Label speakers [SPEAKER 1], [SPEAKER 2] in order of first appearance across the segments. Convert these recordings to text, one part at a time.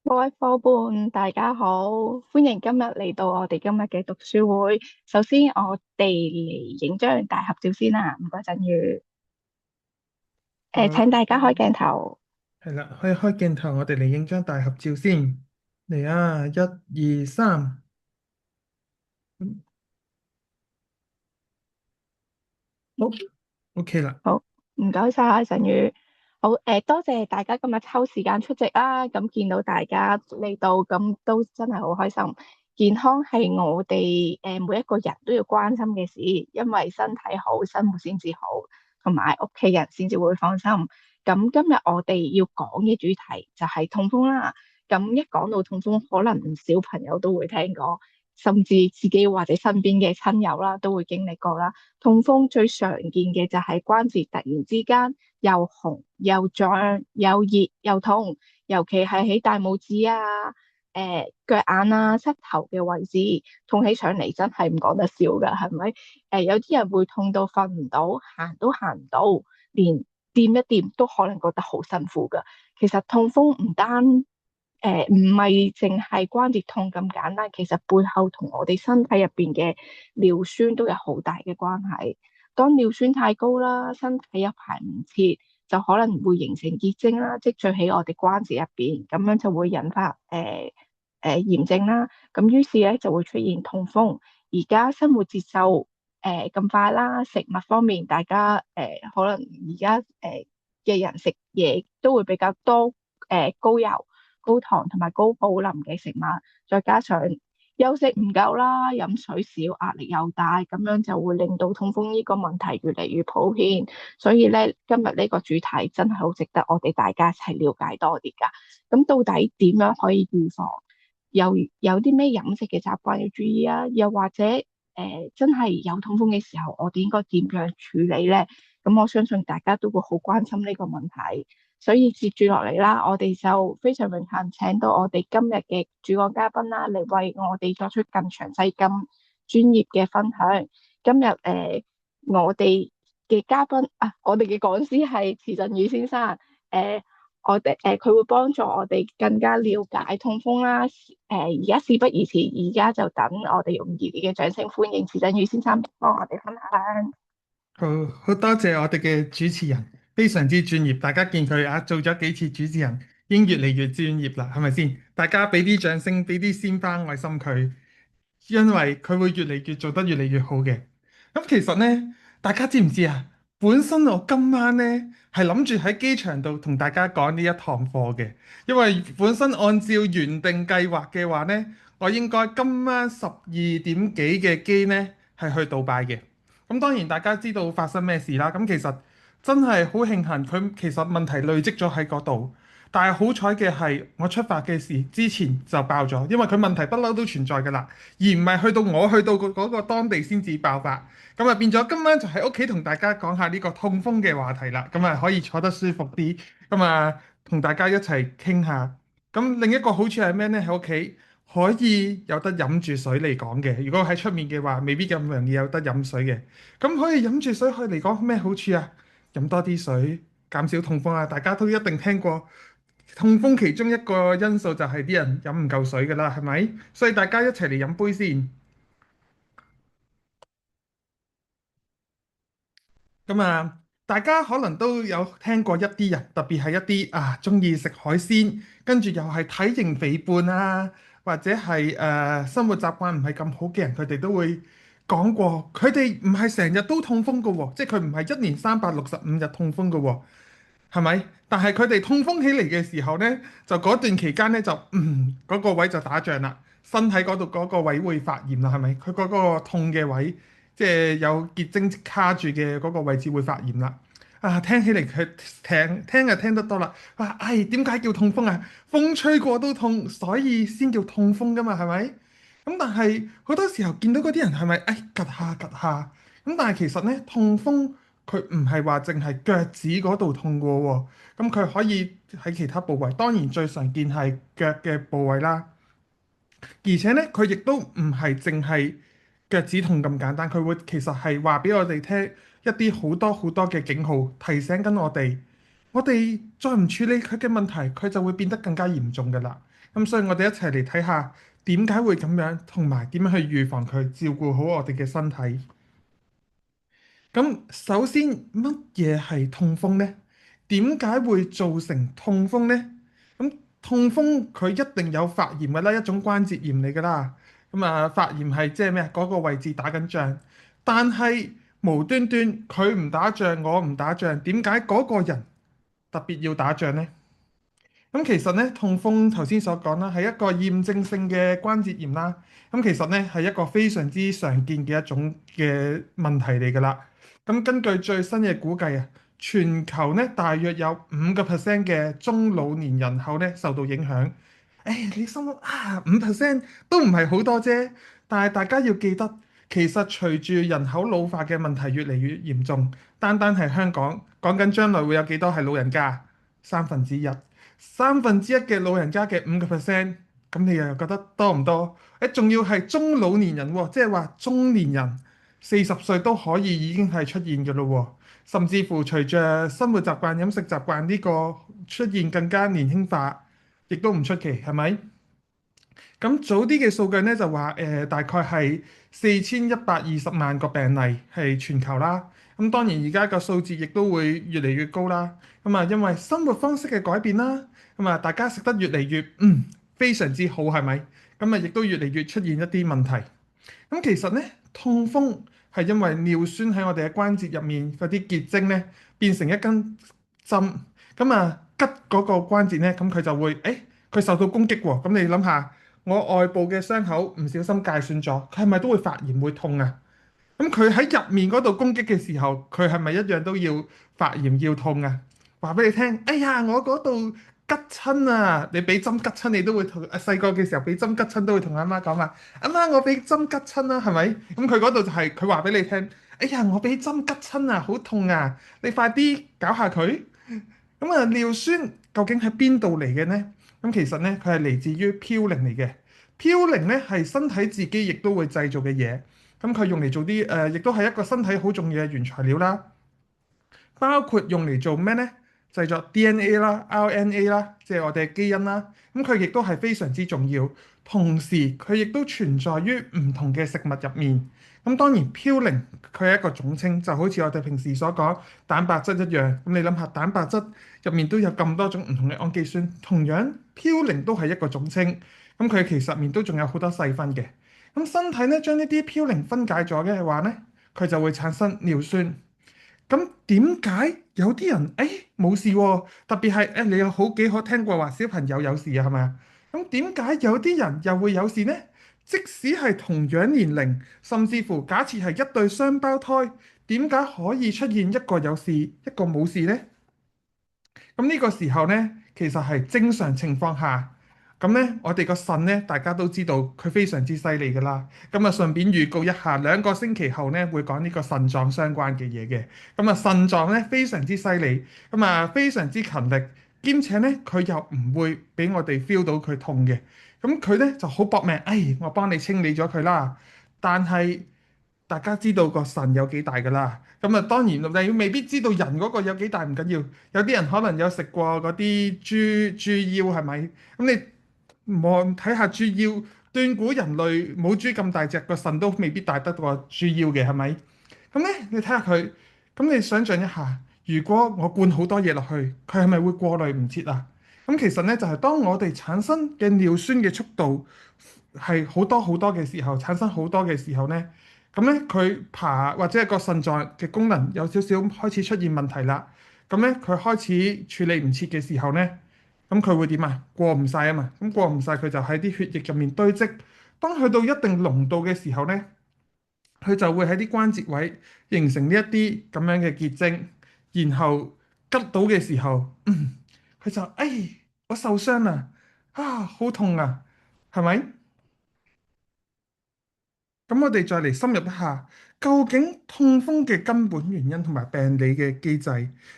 [SPEAKER 1] 各位伙伴，大家好，歡迎今日嚟到我哋今日嘅讀書會。首先，我哋嚟影張大合照先啦，唔該陣如。
[SPEAKER 2] 好，
[SPEAKER 1] 請大家開鏡頭。
[SPEAKER 2] 係啦，可以開鏡頭，我哋嚟影張大合照先。嚟啊，一、二、三，嗯好，OK 啦。
[SPEAKER 1] 好，唔該晒陣如。好，多謝大家今日抽時間出席啦。咁見到大家嚟到，咁都真係好開心。健康係我哋每一個人都要關心嘅事，因為身體好，生活先至好，同埋屋企人先至會放心。咁今日我哋要講嘅主題就係痛風啦。咁一講到痛風，可能唔少朋友都會聽過，甚至自己或者身邊嘅親友啦都會經歷過啦。痛風最常見嘅就係關節突然之間又紅又脹又熱又痛，尤其係喺大拇指啊、腳眼啊、膝頭嘅位置，痛起上嚟真係唔講得笑㗎，係咪？有啲人會痛到瞓唔到，行都行唔到，連掂一掂都可能覺得好辛苦㗎。其實痛風唔單唔係淨係關節痛咁簡單，其實背後同我哋身體入邊嘅尿酸都有好大嘅關係。當尿酸太高啦，身體又排唔切，就可能會形成結晶啦，積聚喺我哋關節入邊，咁樣就會引發炎症啦。咁於是咧就會出現痛風。而家生活節奏咁快啦，食物方面大家可能而家嘅人食嘢都會比較多高油、高糖同埋高布林嘅食物，再加上休息唔夠啦，飲水少，壓力又大，咁樣就會令到痛風呢個問題越嚟越普遍。所以咧，今日呢個主題真係好值得我哋大家一齊了解多啲㗎。咁到底點樣可以預防？有啲咩飲食嘅習慣要注意啊？又或者真係有痛風嘅時候，我哋應該點樣處理咧？咁我相信大家都會好關心呢個問題。所以接住落嚟啦，我哋就非常榮幸請到我哋今日嘅主講嘉賓啦，嚟為我哋作出更詳細、更專業嘅分享。今日我哋嘅嘉賓啊，我哋嘅講師係池振宇先生。誒、佢會幫助我哋更加了解痛風啦。而家事不宜遲，而家就等我哋用熱烈嘅掌聲歡迎池振宇先生幫我哋分享。
[SPEAKER 2] 好好多謝我哋嘅主持人，非常之專業。大家見佢啊，做咗幾次主持人，已經越嚟越專業啦，係咪先？大家俾啲掌聲，俾啲鮮花愛心佢，因為佢會越嚟越做得越嚟越好嘅。咁其實呢，大家知唔知啊？本身我今晚呢係諗住喺機場度同大家講呢一堂課嘅，因為本身按照原定計劃嘅話呢，我應該今晚12點幾嘅機呢係去杜拜嘅。咁當然大家知道發生咩事啦。咁其實真係好慶幸，佢其實問題累積咗喺嗰度。但係好彩嘅係，我出發嘅時之前就爆咗，因為佢問題不嬲都存在㗎啦，而唔係去到我去到嗰個當地先至爆發。咁啊變咗今晚就喺屋企同大家講下呢個痛風嘅話題啦。咁啊可以坐得舒服啲，咁啊同大家一齊傾下。咁另一個好處係咩呢？喺屋企可以有得飲住水嚟講嘅。如果喺出面嘅話，未必咁容易有得飲水嘅。咁可以飲住水可以嚟講咩好處啊？飲多啲水，減少痛風啊！大家都一定聽過痛風其中一個因素就係啲人飲唔夠水㗎啦，係咪？所以大家一齊嚟飲杯先。咁啊，大家可能都有聽過一啲人，特別係一啲中意食海鮮，跟住又係體型肥胖啊，或者係生活習慣唔係咁好嘅人，佢哋都會講過，佢哋唔係成日都痛風㗎喎，即係佢唔係一年365日痛風㗎喎。係咪？但係佢哋痛風起嚟嘅時候呢，就嗰段期間呢，就嗰個位就打仗啦，身體嗰度嗰個位會發炎啦，係咪？佢嗰個痛嘅位，即係有結晶卡住嘅嗰個位置會發炎啦。聽起嚟佢聽就聽得多啦。哇，點解叫痛風啊？風吹過都痛，所以先叫痛風㗎嘛，係咪？咁但係好多時候見到嗰啲人係咪趌下趌下咁？但係其實呢，痛風佢唔係話淨係腳趾嗰度痛過喎，咁佢可以喺其他部位，當然最常見係腳嘅部位啦。而且呢，佢亦都唔係淨係腳趾痛咁簡單，佢會其實係話俾我哋聽一啲好多好多嘅警號，提醒緊我哋。我哋再唔處理佢嘅問題，佢就會變得更加嚴重㗎啦。咁所以我哋一齊嚟睇下點解會咁樣，同埋點樣去預防佢，照顧好我哋嘅身體。咁首先，乜嘢係痛風呢？點解會造成痛風呢？咁痛風佢一定有發炎嘅啦，一種關節炎嚟㗎啦。咁啊，發炎係即係咩啊？嗰個位置打緊仗，但係無端端佢唔打仗，我唔打仗，點解嗰個人特別要打仗呢？咁其實咧，痛風頭先所講啦，係一個炎症性嘅關節炎啦。咁其實咧係一個非常之常見嘅一種嘅問題嚟㗎啦。咁根據最新嘅估計啊，全球咧大約有5%嘅中老年人口咧受到影響。誒，你心諗啊，5%都唔係好多啫。但係大家要記得，其實隨住人口老化嘅問題越嚟越嚴重，單單係香港講緊將來會有幾多係老人家？1/3。1/3嘅老人家嘅5%，咁你又覺得多唔多？誒，仲要係中老年人喎，即係話中年人40歲都可以已經係出現嘅咯喎，甚至乎隨着生活習慣、飲食習慣呢個出現更加年輕化，亦都唔出奇，係咪？咁早啲嘅數據咧就話大概係4120萬個病例係全球啦。咁當然而家個數字亦都會越嚟越高啦。咁啊，因為生活方式嘅改變啦，咁啊大家食得越嚟越非常之好，係咪？咁啊亦都越嚟越出現一啲問題。咁其實咧，痛風係因為尿酸喺我哋嘅關節入面嗰啲結晶咧變成一根針，咁啊吉嗰個關節咧，咁佢就會佢受到攻擊喎。咁你諗下，我外部嘅傷口唔小心界損咗，佢係咪都會發炎會痛啊？咁佢喺入面嗰度攻擊嘅時候，佢係咪一樣都要發炎要痛啊？話俾你聽，哎呀，我嗰度吉親啊！你俾針吉親，你都會同細個嘅時候俾針吉親都會同阿媽講話，阿媽我俾針吉親啦，係咪？咁佢嗰度就係佢話俾你聽，哎呀，我俾針吉親啊，好痛啊！你快啲搞下佢。咁啊，尿酸究竟喺邊度嚟嘅呢？咁其實呢，佢係嚟自於嘌呤嚟嘅。嘌呤呢係身體自己亦都會製造嘅嘢。咁佢用嚟做啲亦都係一個身體好重要嘅原材料啦。包括用嚟做咩呢？製作 DNA 啦、RNA 啦，即係我哋嘅基因啦。咁佢亦都係非常之重要。同時佢亦都存在於唔同嘅食物入面。咁當然嘌呤佢係一個總稱，就好似我哋平時所講蛋白質一樣。咁你諗下，蛋白質入面都有咁多種唔同嘅氨基酸，同樣嘌呤都係一個總稱。咁佢其實入面都仲有好多細分嘅。咁身體咧將呢啲嘌呤分解咗嘅話咧，佢就會產生尿酸。咁點解有啲人冇事喎？特別係你有好幾可聽過話小朋友有事啊，係咪啊？咁點解有啲人又會有事呢？即使係同樣年齡，甚至乎假設係一對雙胞胎，點解可以出現一個有事，一個冇事呢？咁呢個時候呢，其實係正常情況下，咁呢，我哋個腎呢，大家都知道佢非常之犀利㗎啦。咁啊，順便預告一下，2個星期後呢，會講呢個腎臟相關嘅嘢嘅。咁啊，腎臟呢，非常之犀利，咁啊非常之勤力，兼且呢，佢又唔會俾我哋 feel 到佢痛嘅。咁佢呢就好搏命，我幫你清理咗佢啦。但係大家知道個腎有幾大㗎啦。咁啊，當然你未必知道人嗰個有幾大唔緊要，有啲人可能有食過嗰啲豬腰係咪？咁你望睇下豬腰，斷估人類冇豬咁大隻，個腎都未必大得過豬腰嘅係咪？咁咧，你睇下佢，咁你想象一下，如果我灌好多嘢落去，佢係咪會過濾唔切啊？咁其實咧就係當我哋產生嘅尿酸嘅速度係好多好多嘅時候，產生好多嘅時候咧。咁咧佢爬或者係個腎臟嘅功能有少少開始出現問題啦。咁咧佢開始處理唔切嘅時候咧，咁佢會點啊？過唔晒啊嘛。咁過唔晒，佢就喺啲血液入面堆積。當去到一定濃度嘅時候咧，佢就會喺啲關節位形成呢一啲咁樣嘅結晶，然後吉到嘅時候，佢就我受傷啦，好痛啊，係咪？咁我哋再嚟深入一下，究竟痛風嘅根本原因同埋病理嘅機制，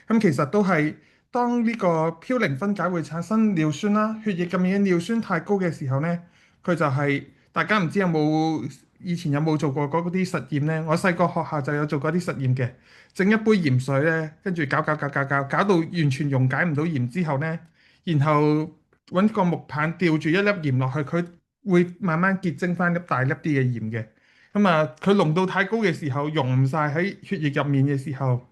[SPEAKER 2] 咁其實都係當呢個嘌呤分解會產生尿酸啦，血液入面嘅尿酸太高嘅時候呢，佢就係、大家唔知有冇以前有冇做過嗰啲實驗呢？我細個學校就有做過啲實驗嘅，整一杯鹽水呢，跟住搞到完全溶解唔到鹽之後呢，然後揾個木棒吊住一粒鹽落去，佢會慢慢結晶翻一大粒啲嘅鹽嘅。咁啊，佢濃度太高嘅時候，溶唔晒喺血液入面嘅時候。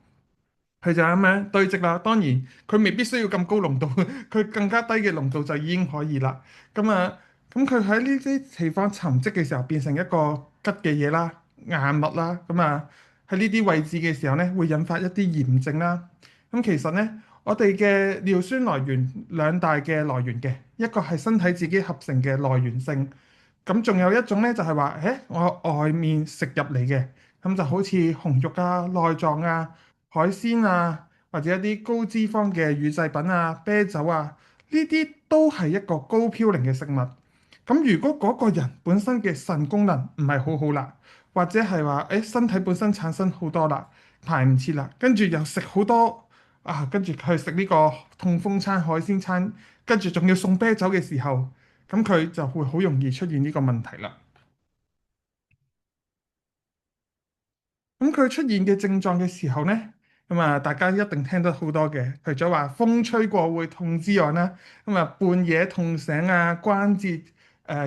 [SPEAKER 2] 佢就咁樣堆積啦。當然，佢未必需要咁高濃度，佢更加低嘅濃度就已經可以啦。咁啊，咁佢喺呢啲地方沉積嘅時候，變成一個吉嘅嘢啦、硬物啦。咁啊，喺呢啲位置嘅時候呢，會引發一啲炎症啦。咁其實呢，我哋嘅尿酸來源兩大嘅來源嘅，一個係身體自己合成嘅來源性，咁仲有一種呢，就係話，我外面食入嚟嘅，咁就好似紅肉啊、內臟啊。海鮮啊，或者一啲高脂肪嘅乳製品啊、啤酒啊，呢啲都係一個高嘌呤嘅食物。咁如果嗰個人本身嘅腎功能唔係好好啦，或者係話身體本身產生好多啦，排唔切啦，跟住又食好多啊，跟住佢食呢個痛風餐、海鮮餐，跟住仲要送啤酒嘅時候，咁佢就會好容易出現呢個問題啦。咁佢出現嘅症狀嘅時候呢，咁啊，大家一定聽得好多嘅，除咗話風吹過會痛之外啦，咁啊半夜痛醒啊，關節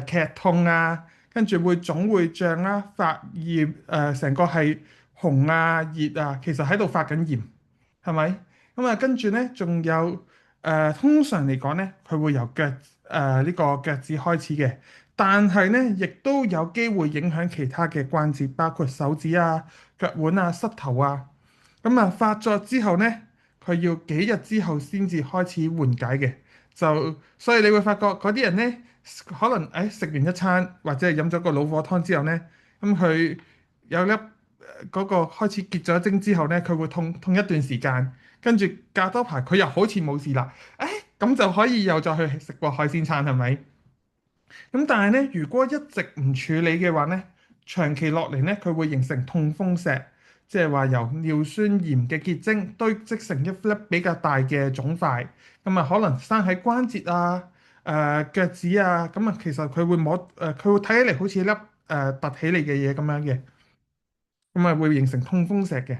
[SPEAKER 2] 劇痛啊，跟住會腫會脹啦，發炎成個係紅啊熱啊，其實喺度發緊炎，係咪？咁啊跟住呢，仲有通常嚟講呢，佢會由呢個腳趾開始嘅，但係呢，亦都有機會影響其他嘅關節，包括手指啊。腳腕啊、膝頭啊，咁啊發作之後呢，佢要幾日之後先至開始緩解嘅，所以你會發覺嗰啲人呢，可能食完一餐或者係飲咗個老火湯之後呢，咁佢有粒嗰個開始結咗晶之後呢，佢會痛一段時間，跟住隔多排佢又好似冇事啦，咁就可以又再去食個海鮮餐係咪？咁但係咧，如果一直唔處理嘅話咧，長期落嚟咧，佢會形成痛風石，即係話由尿酸鹽嘅結晶堆積成一粒比較大嘅腫塊，咁啊可能生喺關節啊、腳趾啊，咁啊其實佢會佢會睇起嚟好似一粒凸起嚟嘅嘢咁樣嘅，咁啊會形成痛風石嘅。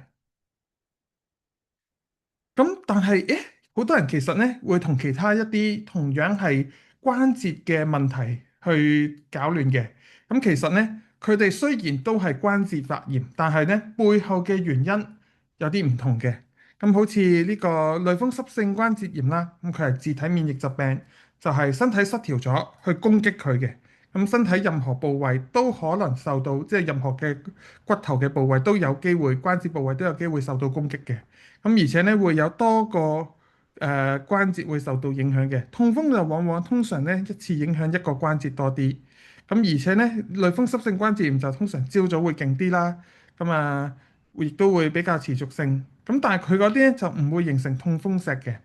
[SPEAKER 2] 咁但係，好多人其實咧會同其他一啲同樣係關節嘅問題去搞亂嘅。咁其實咧，佢哋雖然都係關節發炎，但係咧背後嘅原因有啲唔同嘅。咁好似呢個類風濕性關節炎啦，咁佢係自體免疫疾病，就係身體失調咗去攻擊佢嘅。咁身體任何部位都可能受到，即係任何嘅骨頭嘅部位都有機會，關節部位都有機會受到攻擊嘅。咁而且咧會有多個關節會受到影響嘅，痛風就往往通常咧一次影響一個關節多啲，咁而且咧類風濕性關節炎就通常朝早會勁啲啦，咁啊亦都會比較持續性，咁但係佢嗰啲咧就唔會形成痛風石嘅。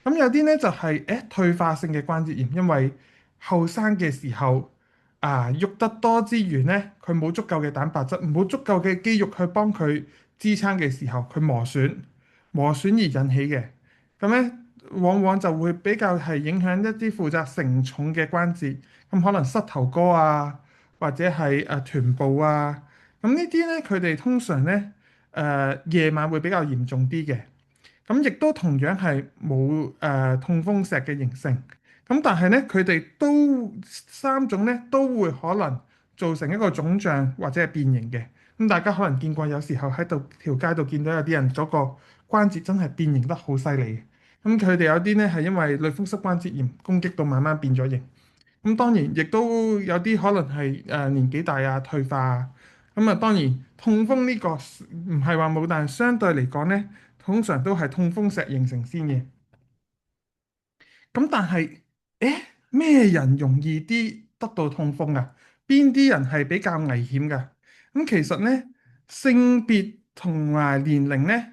[SPEAKER 2] 咁有啲咧就係退化性嘅關節炎，因為後生嘅時候喐得多之餘咧，佢冇足夠嘅蛋白質，冇足夠嘅肌肉去幫佢支撐嘅時候，佢磨損而引起嘅。咁咧往往就會比較係影響一啲負責承重嘅關節，咁可能膝頭哥啊，或者係臀部啊，咁呢啲咧佢哋通常咧夜晚會比較嚴重啲嘅。咁亦都同樣係冇痛風石嘅形成，咁但係咧佢哋都三種咧都會可能造成一個腫脹或者係變形嘅。咁大家可能見過有時候喺度條街度見到有啲人嗰個關節真係變形得好犀利。咁佢哋有啲咧係因為類風濕關節炎攻擊到慢慢變咗形。咁當然亦都有啲可能係年紀大啊、退化啊。咁啊當然痛風呢個唔係話冇，但係相對嚟講咧。通常都係痛風石形成先嘅，咁但係，咩人容易啲得到痛風啊？邊啲人係比較危險㗎？咁其實呢，性別同埋年齡呢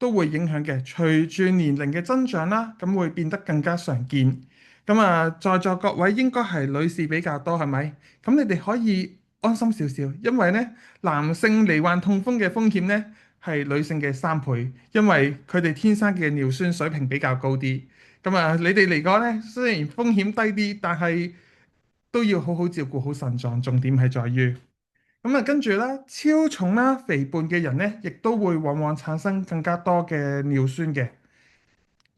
[SPEAKER 2] 都會影響嘅。隨住年齡嘅增長啦，咁會變得更加常見。咁啊，在座各位應該係女士比較多，係咪？咁你哋可以安心少少，因為呢，男性罹患痛風嘅風險呢，係女性嘅3倍，因為佢哋天生嘅尿酸水平比較高啲。咁啊，你哋嚟講呢，雖然風險低啲，但係都要好好照顧好腎臟，重點係在於。咁啊，跟住啦，超重啦、肥胖嘅人咧，亦都會往往產生更加多嘅尿酸嘅。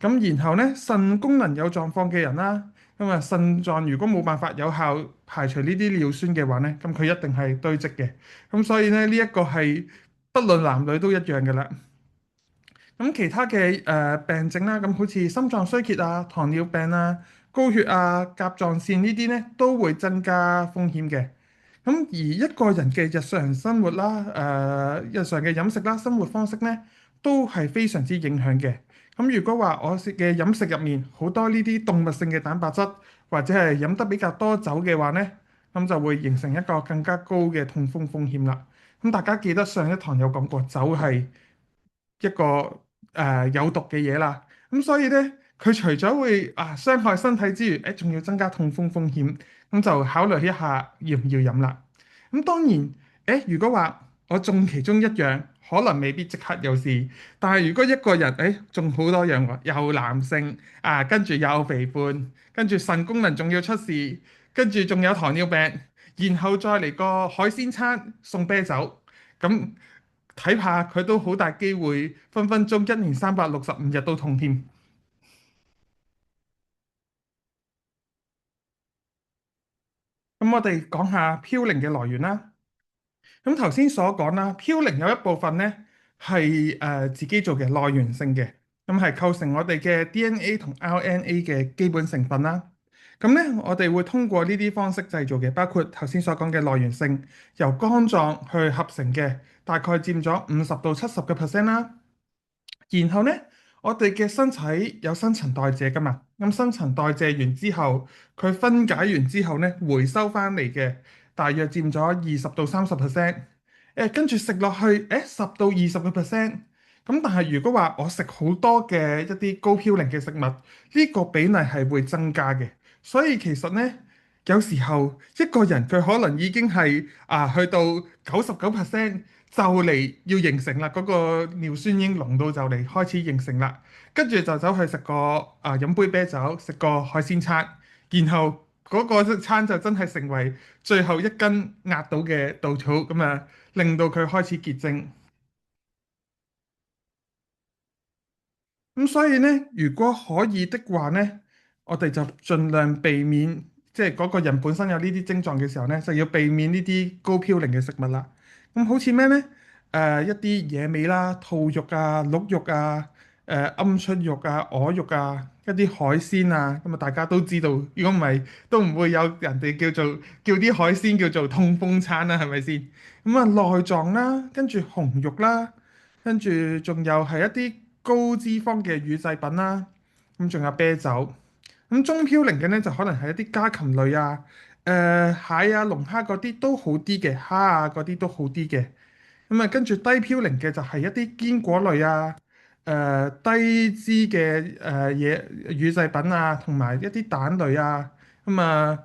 [SPEAKER 2] 咁然後咧，腎功能有狀況嘅人啦，咁啊腎臟如果冇辦法有效排除呢啲尿酸嘅話咧，咁佢一定係堆積嘅。咁所以咧，呢一個係不論男女都一樣嘅啦。咁其他嘅病症啦，咁好似心臟衰竭啊、糖尿病啊、高血壓、甲狀腺呢啲咧，都會增加風險嘅。咁而一個人嘅日常生活啦、日常嘅飲食啦、生活方式咧，都係非常之影響嘅。咁如果話我食嘅飲食入面好多呢啲動物性嘅蛋白質，或者係飲得比較多酒嘅話咧，咁就會形成一個更加高嘅痛風風險啦。咁大家記得上一堂有講過，酒係一個有毒嘅嘢啦，咁所以咧，佢除咗會傷害身體之餘，仲要增加痛風風險，咁就考慮一下要唔要飲啦。咁當然，如果話我中其中一樣，可能未必即刻有事，但係如果一個人中好多樣喎，又男性跟住又肥胖，跟住腎功能仲要出事，跟住仲有糖尿病，然後再嚟個海鮮餐送啤酒，咁睇怕佢都好大機會，分分鐘一年365日都痛添。咁我哋講下嘌呤嘅來源啦。咁頭先所講啦，嘌呤有一部分咧係自己做嘅內源性嘅，咁係構成我哋嘅 DNA 同 RNA 嘅基本成分啦。咁咧我哋會通過呢啲方式製造嘅，包括頭先所講嘅內源性，由肝臟去合成嘅，大概佔咗50到70%啦。然後咧，我哋嘅身體有新陳代謝噶嘛，咁新陳代謝完之後，佢分解完之後咧，回收翻嚟嘅大約佔咗20到30%。跟住食落去，10到20%。咁但係如果話我食好多嘅一啲高嘌呤嘅食物，呢個比例係會增加嘅。所以其實呢，有時候一個人佢可能已經係去到99%就嚟要形成啦，嗰個尿酸已經濃到就嚟開始形成啦，跟住就走去食個飲杯啤酒，食個海鮮餐，然後嗰個餐就真係成為最後一根壓倒嘅稻草，咁啊令到佢開始結晶。咁所以呢，如果可以的話呢，我哋就盡量避免，即係嗰個人本身有呢啲症狀嘅時候呢，就要避免呢啲高嘌呤嘅食物啦。咁好似咩呢？一啲野味啦、兔肉啊、鹿肉啊、鵪鶉肉啊、鵝肉啊、一啲海鮮啊，咁啊大家都知道，如果唔係都唔會有人哋叫啲海鮮叫做痛風餐啦，係咪先？咁啊內臟啦，跟住紅肉啦。跟住仲有係一啲高脂肪嘅乳製品啦，咁仲有啤酒。咁中嘌呤嘅呢，就可能係一啲家禽類啊、蟹啊、龍蝦嗰啲都好啲嘅，蝦啊嗰啲都好啲嘅。咁啊，跟住低嘌呤嘅就係一啲堅果類啊、低脂嘅嘢乳製品啊，同埋一啲蛋類啊，咁啊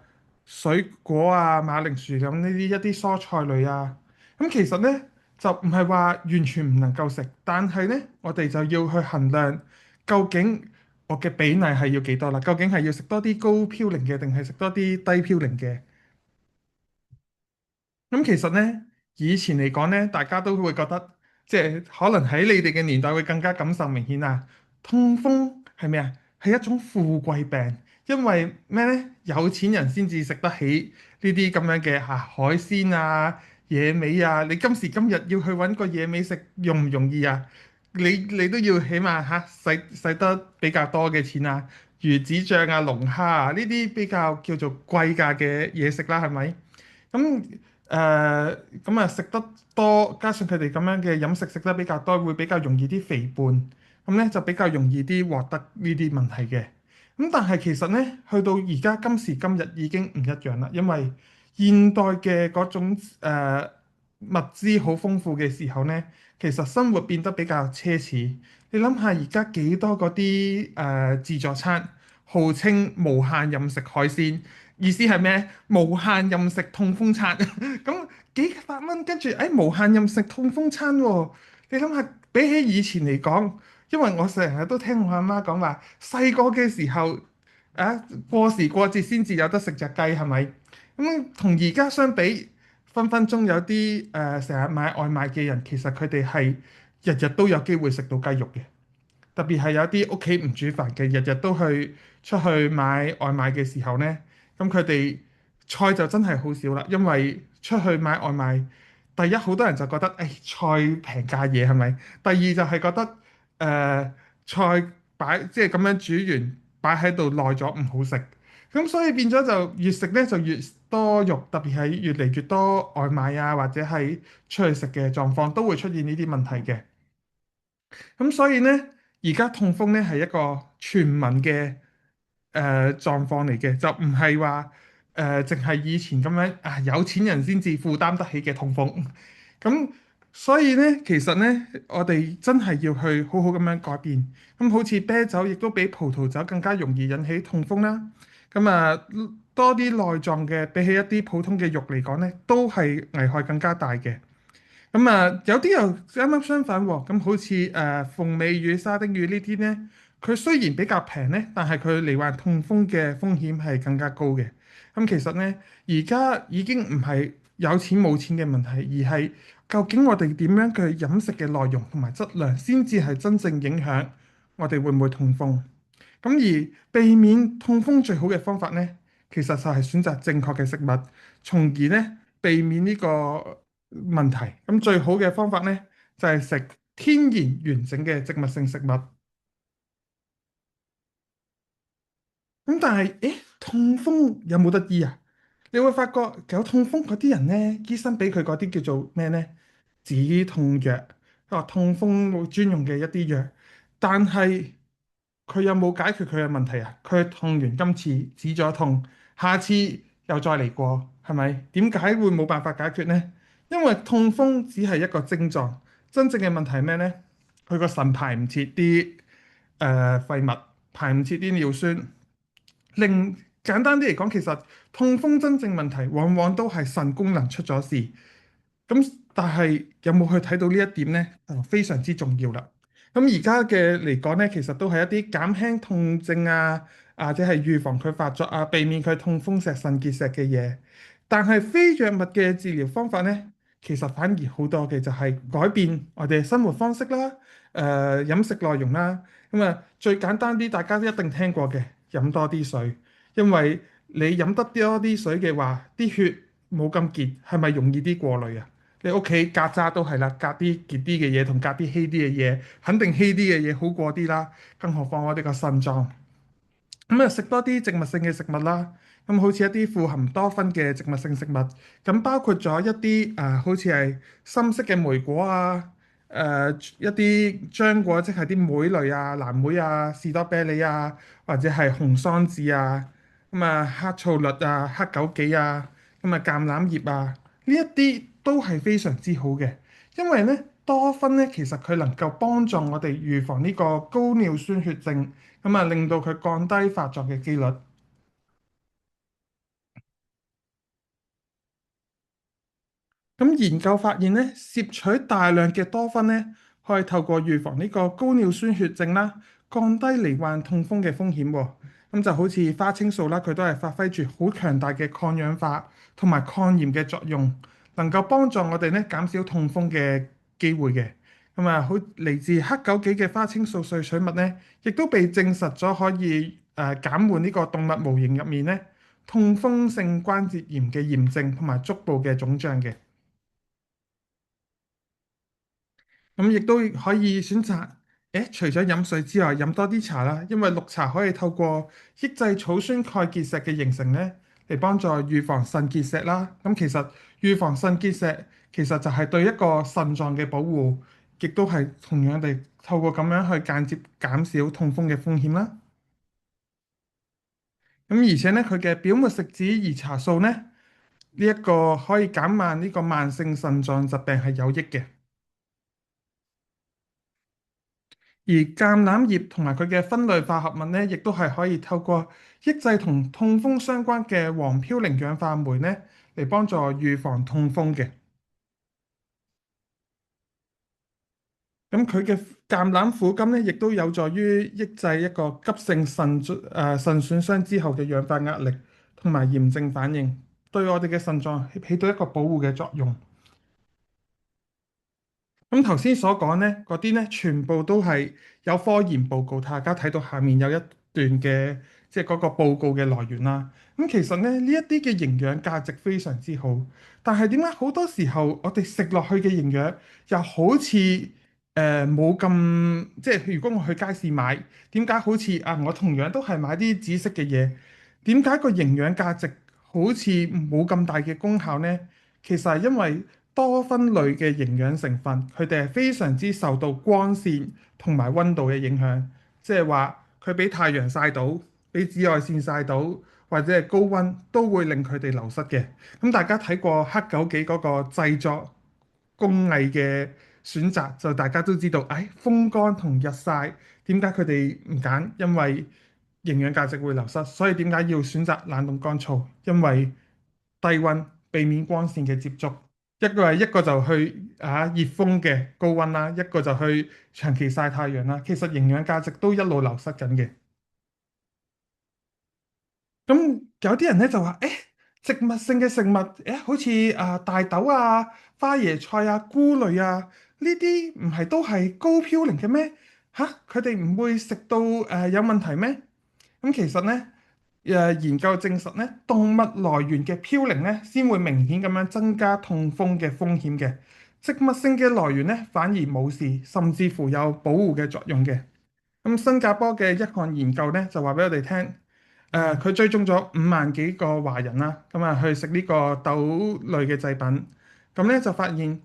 [SPEAKER 2] 水果啊、馬鈴薯咁呢啲一啲蔬菜類啊。咁其實呢，就唔係話完全唔能夠食，但係呢，我哋就要去衡量究竟我嘅比例係要幾多啦？究竟係要食多啲高嘌呤嘅，定係食多啲低嘌呤嘅？咁其實呢，以前嚟講呢，大家都會覺得，即係可能喺你哋嘅年代會更加感受明顯啊。痛風係咩啊？係一種富貴病，因為咩呢？有錢人先至食得起呢啲咁樣嘅海鮮啊、野味啊。你今時今日要去揾個野味食，容唔容易啊？你都要起碼使得比較多嘅錢啊，魚子醬啊、龍蝦啊呢啲比較叫做貴價嘅嘢食啦，係咪？咁咁啊食得多，加上佢哋咁樣嘅飲食食得比較多，會比較容易啲肥胖，咁咧就比較容易啲獲得呢啲問題嘅。咁但係其實咧，去到而家今時今日已經唔一樣啦，因為現代嘅嗰種物資好豐富嘅時候咧，其實生活變得比較奢侈。你諗下而家幾多嗰啲自助餐，號稱無限任食海鮮。意思係咩？無限任食痛風餐，咁幾百蚊，跟住無限任食痛風餐喎。你諗下，比起以前嚟講，因為我成日都聽我阿媽講話，細個嘅時候過時過節先至有得食隻雞，係咪？咁同而家相比，分分鐘有啲成日買外賣嘅人，其實佢哋係日日都有機會食到雞肉嘅。特別係有啲屋企唔煮飯嘅，日日都去出去買外賣嘅時候呢，咁佢哋菜就真係好少啦，因為出去買外賣，第一好多人就覺得誒菜平價嘢係咪？第二就係覺得菜即係咁樣煮完擺喺度耐咗唔好食，咁所以變咗就越食呢就越多肉，特別係越嚟越多外賣啊或者係出去食嘅狀況都會出現呢啲問題嘅。咁所以呢，而家痛風呢係一個全民嘅狀況嚟嘅，就唔係話淨係以前咁樣啊有錢人先至負擔得起嘅痛風。咁所以呢，其實呢，我哋真係要去好好咁樣改變。咁好似啤酒亦都比葡萄酒更加容易引起痛風啦。咁啊，多啲內臟嘅，比起一啲普通嘅肉嚟講呢，都係危害更加大嘅。咁啊，有啲又啱啱相反喎。咁好似鳳尾魚、沙丁魚呢啲呢，佢雖然比較平呢，但係佢罹患痛風嘅風險係更加高嘅。咁其實呢，而家已經唔係有錢冇錢嘅問題，而係究竟我哋點樣嘅飲食嘅內容同埋質量，先至係真正影響我哋會唔會痛風。咁而避免痛風最好嘅方法呢，其實就係選擇正確嘅食物，從而呢避免呢個問題。咁最好嘅方法呢，就係食天然完整嘅植物性食物。咁但係，痛風有冇得醫啊？你會發覺有痛風嗰啲人呢，醫生俾佢嗰啲叫做咩呢？止痛藥，痛風專用嘅一啲藥，但係佢有冇解決佢嘅問題啊？佢痛完今次止咗痛，下次又再嚟過，係咪？點解會冇辦法解決呢？因為痛風只係一個症狀，真正嘅問題係咩呢？佢個腎排唔切啲廢物，排唔切啲尿酸。簡單啲嚟講，其實痛風真正問題往往都係腎功能出咗事。咁但係有冇去睇到呢一點呢？就非常之重要啦。咁而家嘅嚟講呢，其實都係一啲減輕痛症啊，或者係預防佢發作啊，避免佢痛風石腎結石嘅嘢。但係非藥物嘅治療方法呢，其實反而好多嘅就係改變我哋生活方式啦，飲食內容啦。咁啊，最簡單啲，大家都一定聽過嘅，飲多啲水。因為你飲得多啲水嘅話，啲血冇咁結，係咪容易啲過濾啊？你屋企隔渣都係啦，隔啲結啲嘅嘢同隔啲稀啲嘅嘢，肯定稀啲嘅嘢好過啲啦。更何況我哋個腎臟。咁啊，食多啲植物性嘅食物啦。咁好似一啲富含多酚嘅植物性食物，咁包括咗一啲好似係深色嘅莓果啊，一啲漿果，即係啲莓類啊、藍莓啊、士多啤梨啊，或者係紅桑子啊，咁啊黑醋栗啊、黑枸杞啊，咁啊橄欖葉啊，呢一啲都係非常之好嘅，因為咧多酚咧其實佢能夠幫助我哋預防呢個高尿酸血症。咁啊，令到佢降低發作嘅機率。咁研究發現咧，攝取大量嘅多酚咧，可以透過預防呢個高尿酸血症啦，降低罹患痛風嘅風險喎。咁就好似花青素啦，佢都係發揮住好強大嘅抗氧化同埋抗炎嘅作用，能夠幫助我哋咧減少痛風嘅機會嘅。咁啊，好嚟自黑枸杞嘅花青素萃取物咧，亦都被證實咗可以減緩呢個動物模型入面咧痛風性關節炎嘅炎症同埋足部嘅腫脹嘅。咁亦都可以選擇，除咗飲水之外，飲多啲茶啦，因為綠茶可以透過抑制草酸鈣結石嘅形成咧，嚟幫助預防腎結石啦。咁其實預防腎結石其實就係對一個腎臟嘅保護，亦都係同樣地透過咁樣去間接減少痛風嘅風險啦。咁而且咧，佢嘅表末食子兒茶素咧，呢一個可以減慢呢個慢性腎臟疾病係有益嘅。而橄欖葉同埋佢嘅分類化合物咧，亦都係可以透過抑制同痛風相關嘅黃嘌呤氧化酶咧，嚟幫助預防痛風嘅。咁佢嘅橄欖苦苷咧，亦都有助於抑制一個急性腎損傷之後嘅氧化壓力同埋炎症反應。對我哋嘅腎臟起到一個保護嘅作用。咁頭先所講呢嗰啲呢，全部都係有科研報告，大家睇到下面有一段嘅，即係嗰個報告嘅來源啦。咁其實呢，呢一啲嘅營養價值非常之好，但係點解好多時候我哋食落去嘅營養又好似冇咁，即係如果我去街市買，點解好似啊我同樣都係買啲紫色嘅嘢，點解個營養價值好似冇咁大嘅功效呢？其實係因為多酚類嘅營養成分，佢哋係非常之受到光線同埋溫度嘅影響，即係話佢俾太陽曬到，俾紫外線曬到，或者係高溫都會令佢哋流失嘅。咁大家睇過黑枸杞嗰個製作工藝嘅選擇，就大家都知道，風乾同日曬點解佢哋唔揀？因為營養價值會流失，所以點解要選擇冷凍乾燥？因為低溫避免光線嘅接觸。一個就去熱風嘅高溫啦，一個就去長期曬太陽啦。其實營養價值都一路流失緊嘅。咁有啲人咧就話：植物性嘅食物，好似大豆啊、花椰菜啊、菇類啊，呢啲唔係都係高嘌呤嘅咩？嚇，佢哋唔會食到有問題咩？咁其實咧，研究證實咧，動物來源嘅嘌呤咧，先會明顯咁樣增加痛風嘅風險嘅。植物性嘅來源咧，反而冇事，甚至乎有保護嘅作用嘅。咁新加坡嘅一項研究咧，就話俾我哋聽，佢追蹤咗5萬幾個華人啦，咁啊去食呢個豆類嘅製品，咁咧就發現，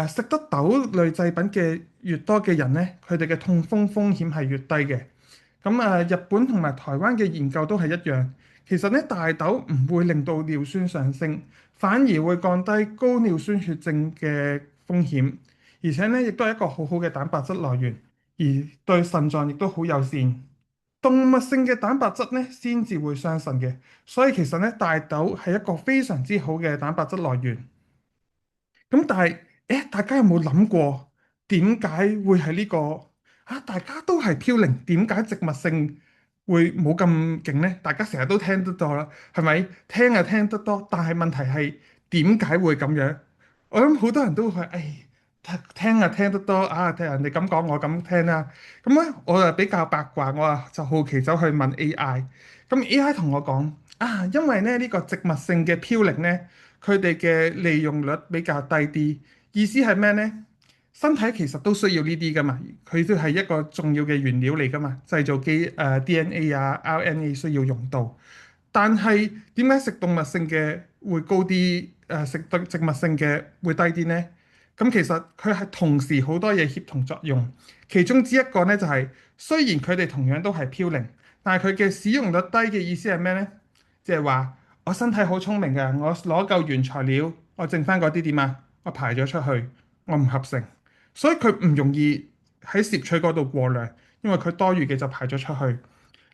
[SPEAKER 2] 食得豆類製品嘅越多嘅人咧，佢哋嘅痛風風險係越低嘅。咁日本同埋台灣嘅研究都係一樣。其實咧，大豆唔會令到尿酸上升，反而會降低高尿酸血症嘅風險，而且咧亦都係一個好好嘅蛋白質來源，而對腎臟亦都好友善。動物性嘅蛋白質咧先至會傷腎嘅，所以其實咧大豆係一個非常之好嘅蛋白質來源。咁但係，大家有冇諗過點解會係呢個大家都係嘌呤，點解植物性會冇咁勁呢？大家成日都聽得多啦，係咪？聽啊聽得多，但係問題係點解會咁樣？我諗好多人都會聽啊聽得多聽人哋咁講，我咁聽啦。咁咧，我就比較八卦，我就好奇走去問 AI。咁 AI 同我講因為咧呢個植物性嘅嘌呤咧。佢哋嘅利用率比較低啲，意思係咩呢？身體其實都需要呢啲噶嘛，佢都係一個重要嘅原料嚟噶嘛，製造DNA 啊、RNA 需要用到。但係點解食動物性嘅會高啲？食植物性嘅會低啲呢？咁其實佢係同時好多嘢協同作用，其中之一個呢，就係雖然佢哋同樣都係嘌呤，但係佢嘅使用率低嘅意思係咩呢？即係話我身體好聰明嘅，我攞夠原材料，我剩翻嗰啲點啊？我排咗出去，我唔合成，所以佢唔容易喺攝取嗰度過量，因為佢多餘嘅就排咗出去。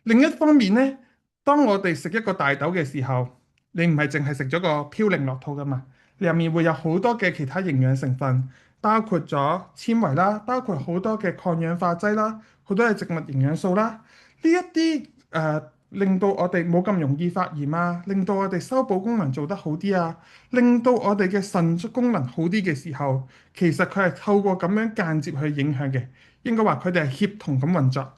[SPEAKER 2] 另一方面呢，當我哋食一個大豆嘅時候，你唔係淨係食咗個嘌呤落肚噶嘛，你入面會有好多嘅其他營養成分，包括咗纖維啦，包括好多嘅抗氧化劑啦，好多嘅植物營養素啦，呢一啲令到我哋冇咁容易發炎啊，令到我哋修補功能做得好啲啊，令到我哋嘅腎功能好啲嘅時候，其實佢係透過咁樣間接去影響嘅，應該話佢哋係協同咁運作。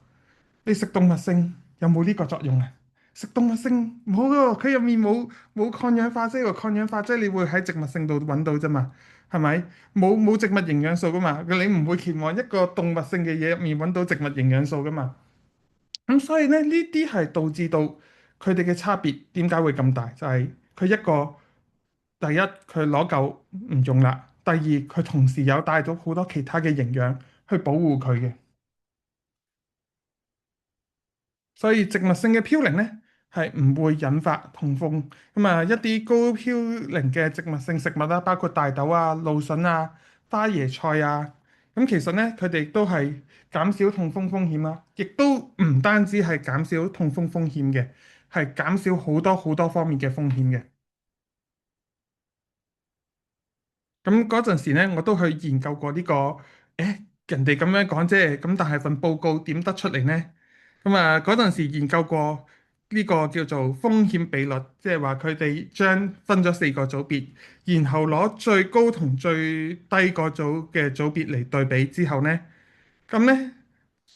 [SPEAKER 2] 你食動物性有冇呢個作用啊？食動物性冇喎，佢入面冇抗氧化劑喎，抗氧化劑你會喺植物性度揾到啫嘛，係咪？冇植物營養素噶嘛，你唔會期望一個動物性嘅嘢入面揾到植物營養素噶嘛。咁所以咧，呢啲係導致到佢哋嘅差別點解會咁大？就係佢一個第一佢攞夠唔用啦，第二佢同時有帶到好多其他嘅營養去保護佢嘅。所以植物性嘅嘌呤咧係唔會引發痛風。咁啊，一啲高嘌呤嘅植物性食物啦，包括大豆啊、蘆筍啊、花椰菜啊，咁其實咧佢哋都係減少痛風風險啦，亦都唔單止係減少痛風風險嘅，係減少好多好多方面嘅風險嘅。咁嗰陣時咧，我都去研究過呢個，人哋咁樣講啫，咁但係份報告點得出嚟呢？咁啊嗰陣時研究過。呢個叫做風險比率，即係話佢哋將分咗4個組別，然後攞最高同最低個組嘅組別嚟對比之後呢，咁呢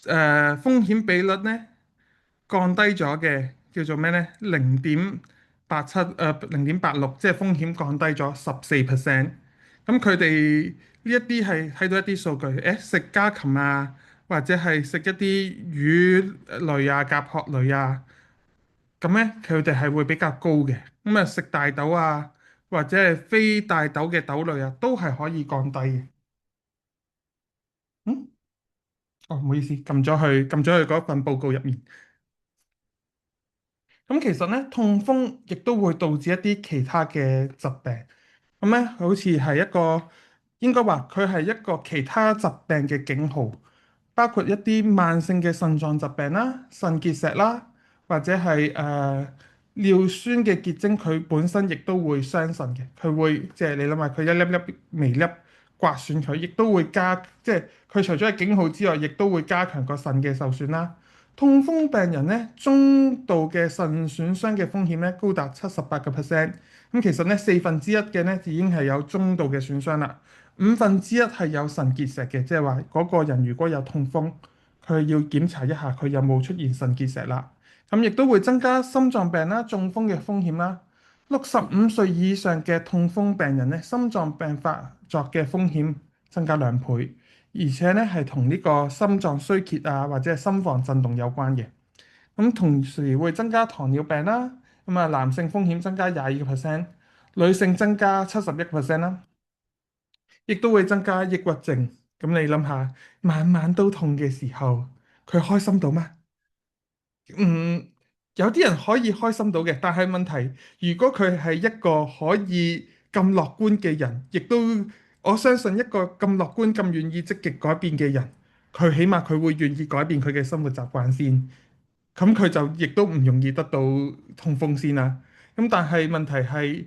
[SPEAKER 2] 風險比率呢降低咗嘅叫做咩呢？0.87，0.86，即係風險降低咗14%。咁佢哋呢一啲係睇到一啲數據，誒食家禽啊，或者係食一啲魚類啊、甲殼類啊，咁咧佢哋係會比較高嘅。咁啊食大豆啊，或者係非大豆嘅豆類啊，都係可以降低嘅。嗯，哦，唔好意思，撳咗去嗰份報告入面。咁其實咧，痛風亦都會導致一啲其他嘅疾病。咁咧，好似係一個應該話佢係一個其他疾病嘅警號，包括一啲慢性嘅腎臟疾病啦、腎結石啦，或者係尿酸嘅結晶，佢本身亦都會傷腎嘅。佢會即係你諗下，佢一粒粒微粒刮損佢，亦都會即係佢除咗係警號之外，亦都會加強個腎嘅受損啦。痛風病人咧，中度嘅腎損傷嘅風險咧，高達78%。咁其實咧，1/4嘅咧已經係有中度嘅損傷啦，1/5係有腎結石嘅，即係話嗰個人如果有痛風，佢要檢查一下佢有冇出現腎結石啦。咁亦都會增加心臟病啦、中風嘅風險啦。65歲以上嘅痛風病人咧，心臟病發作嘅風險增加2倍。而且咧係同呢個心臟衰竭啊，或者係心房震動有關嘅。咁同時會增加糖尿病啦。咁啊，男性風險增加22%，女性增加71%啦。亦都會增加抑鬱症。咁你諗下，晚晚都痛嘅時候，佢開心到咩？嗯，有啲人可以開心到嘅，但係問題，如果佢係一個可以咁樂觀嘅人，亦都我相信一個咁樂觀、咁願意積極改變嘅人，佢起碼佢會願意改變佢嘅生活習慣先。咁佢就亦都唔容易得到痛風先啦。咁但係問題係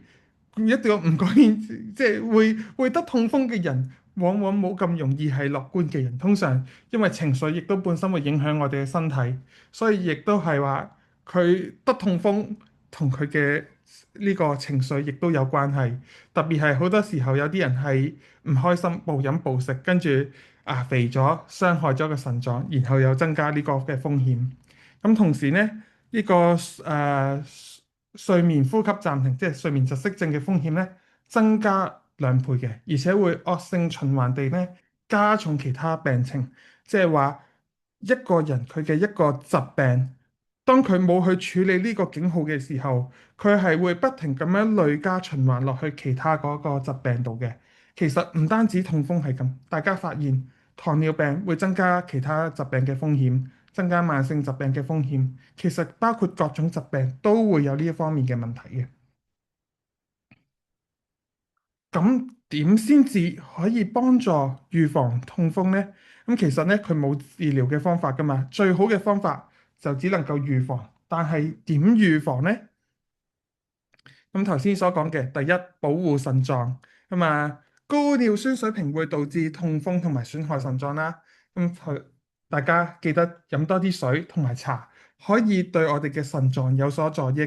[SPEAKER 2] 一個唔改變，即係會得痛風嘅人，往往冇咁容易係樂觀嘅人。通常因為情緒亦都本身會影響我哋嘅身體，所以亦都係話佢得痛風同佢嘅呢個情緒亦都有關係。特別係好多時候有啲人係唔開心，暴飲暴食，跟住肥咗，傷害咗個腎臟，然後又增加呢個嘅風險。咁同時咧，呢個睡眠呼吸暫停，即係睡眠窒息症嘅風險咧，增加2倍嘅，而且會惡性循環地咧加重其他病情。即係話一個人佢嘅一個疾病，當佢冇去處理呢個警號嘅時候，佢係會不停咁樣累加循環落去其他嗰個疾病度嘅。其實唔單止痛風係咁，大家發現糖尿病會增加其他疾病嘅風險。增加慢性疾病嘅風險，其實包括各種疾病都會有呢一方面嘅問題嘅。咁點先至可以幫助預防痛風呢？咁其實呢，佢冇治療嘅方法㗎嘛，最好嘅方法就只能夠預防。但係點預防呢？咁頭先所講嘅，第一，保護腎臟咁啊，高尿酸水平會導致痛風同埋損害腎臟啦。咁佢大家記得飲多啲水同埋茶，可以對我哋嘅腎臟有所助益。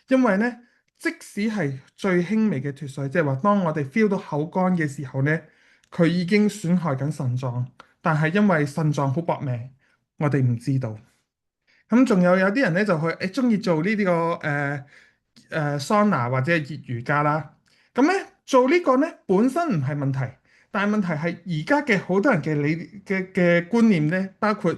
[SPEAKER 2] 因為咧，即使係最輕微嘅脫水，即係話當我哋 feel 到口乾嘅時候咧，佢已經損害緊腎臟。但係因為腎臟好搏命，我哋唔知道。咁仲有啲人咧就去中意做呢啲個桑拿或者係熱瑜伽啦。咁咧做呢個咧本身唔係問題，但係問題係而家嘅好多人嘅觀念咧，包括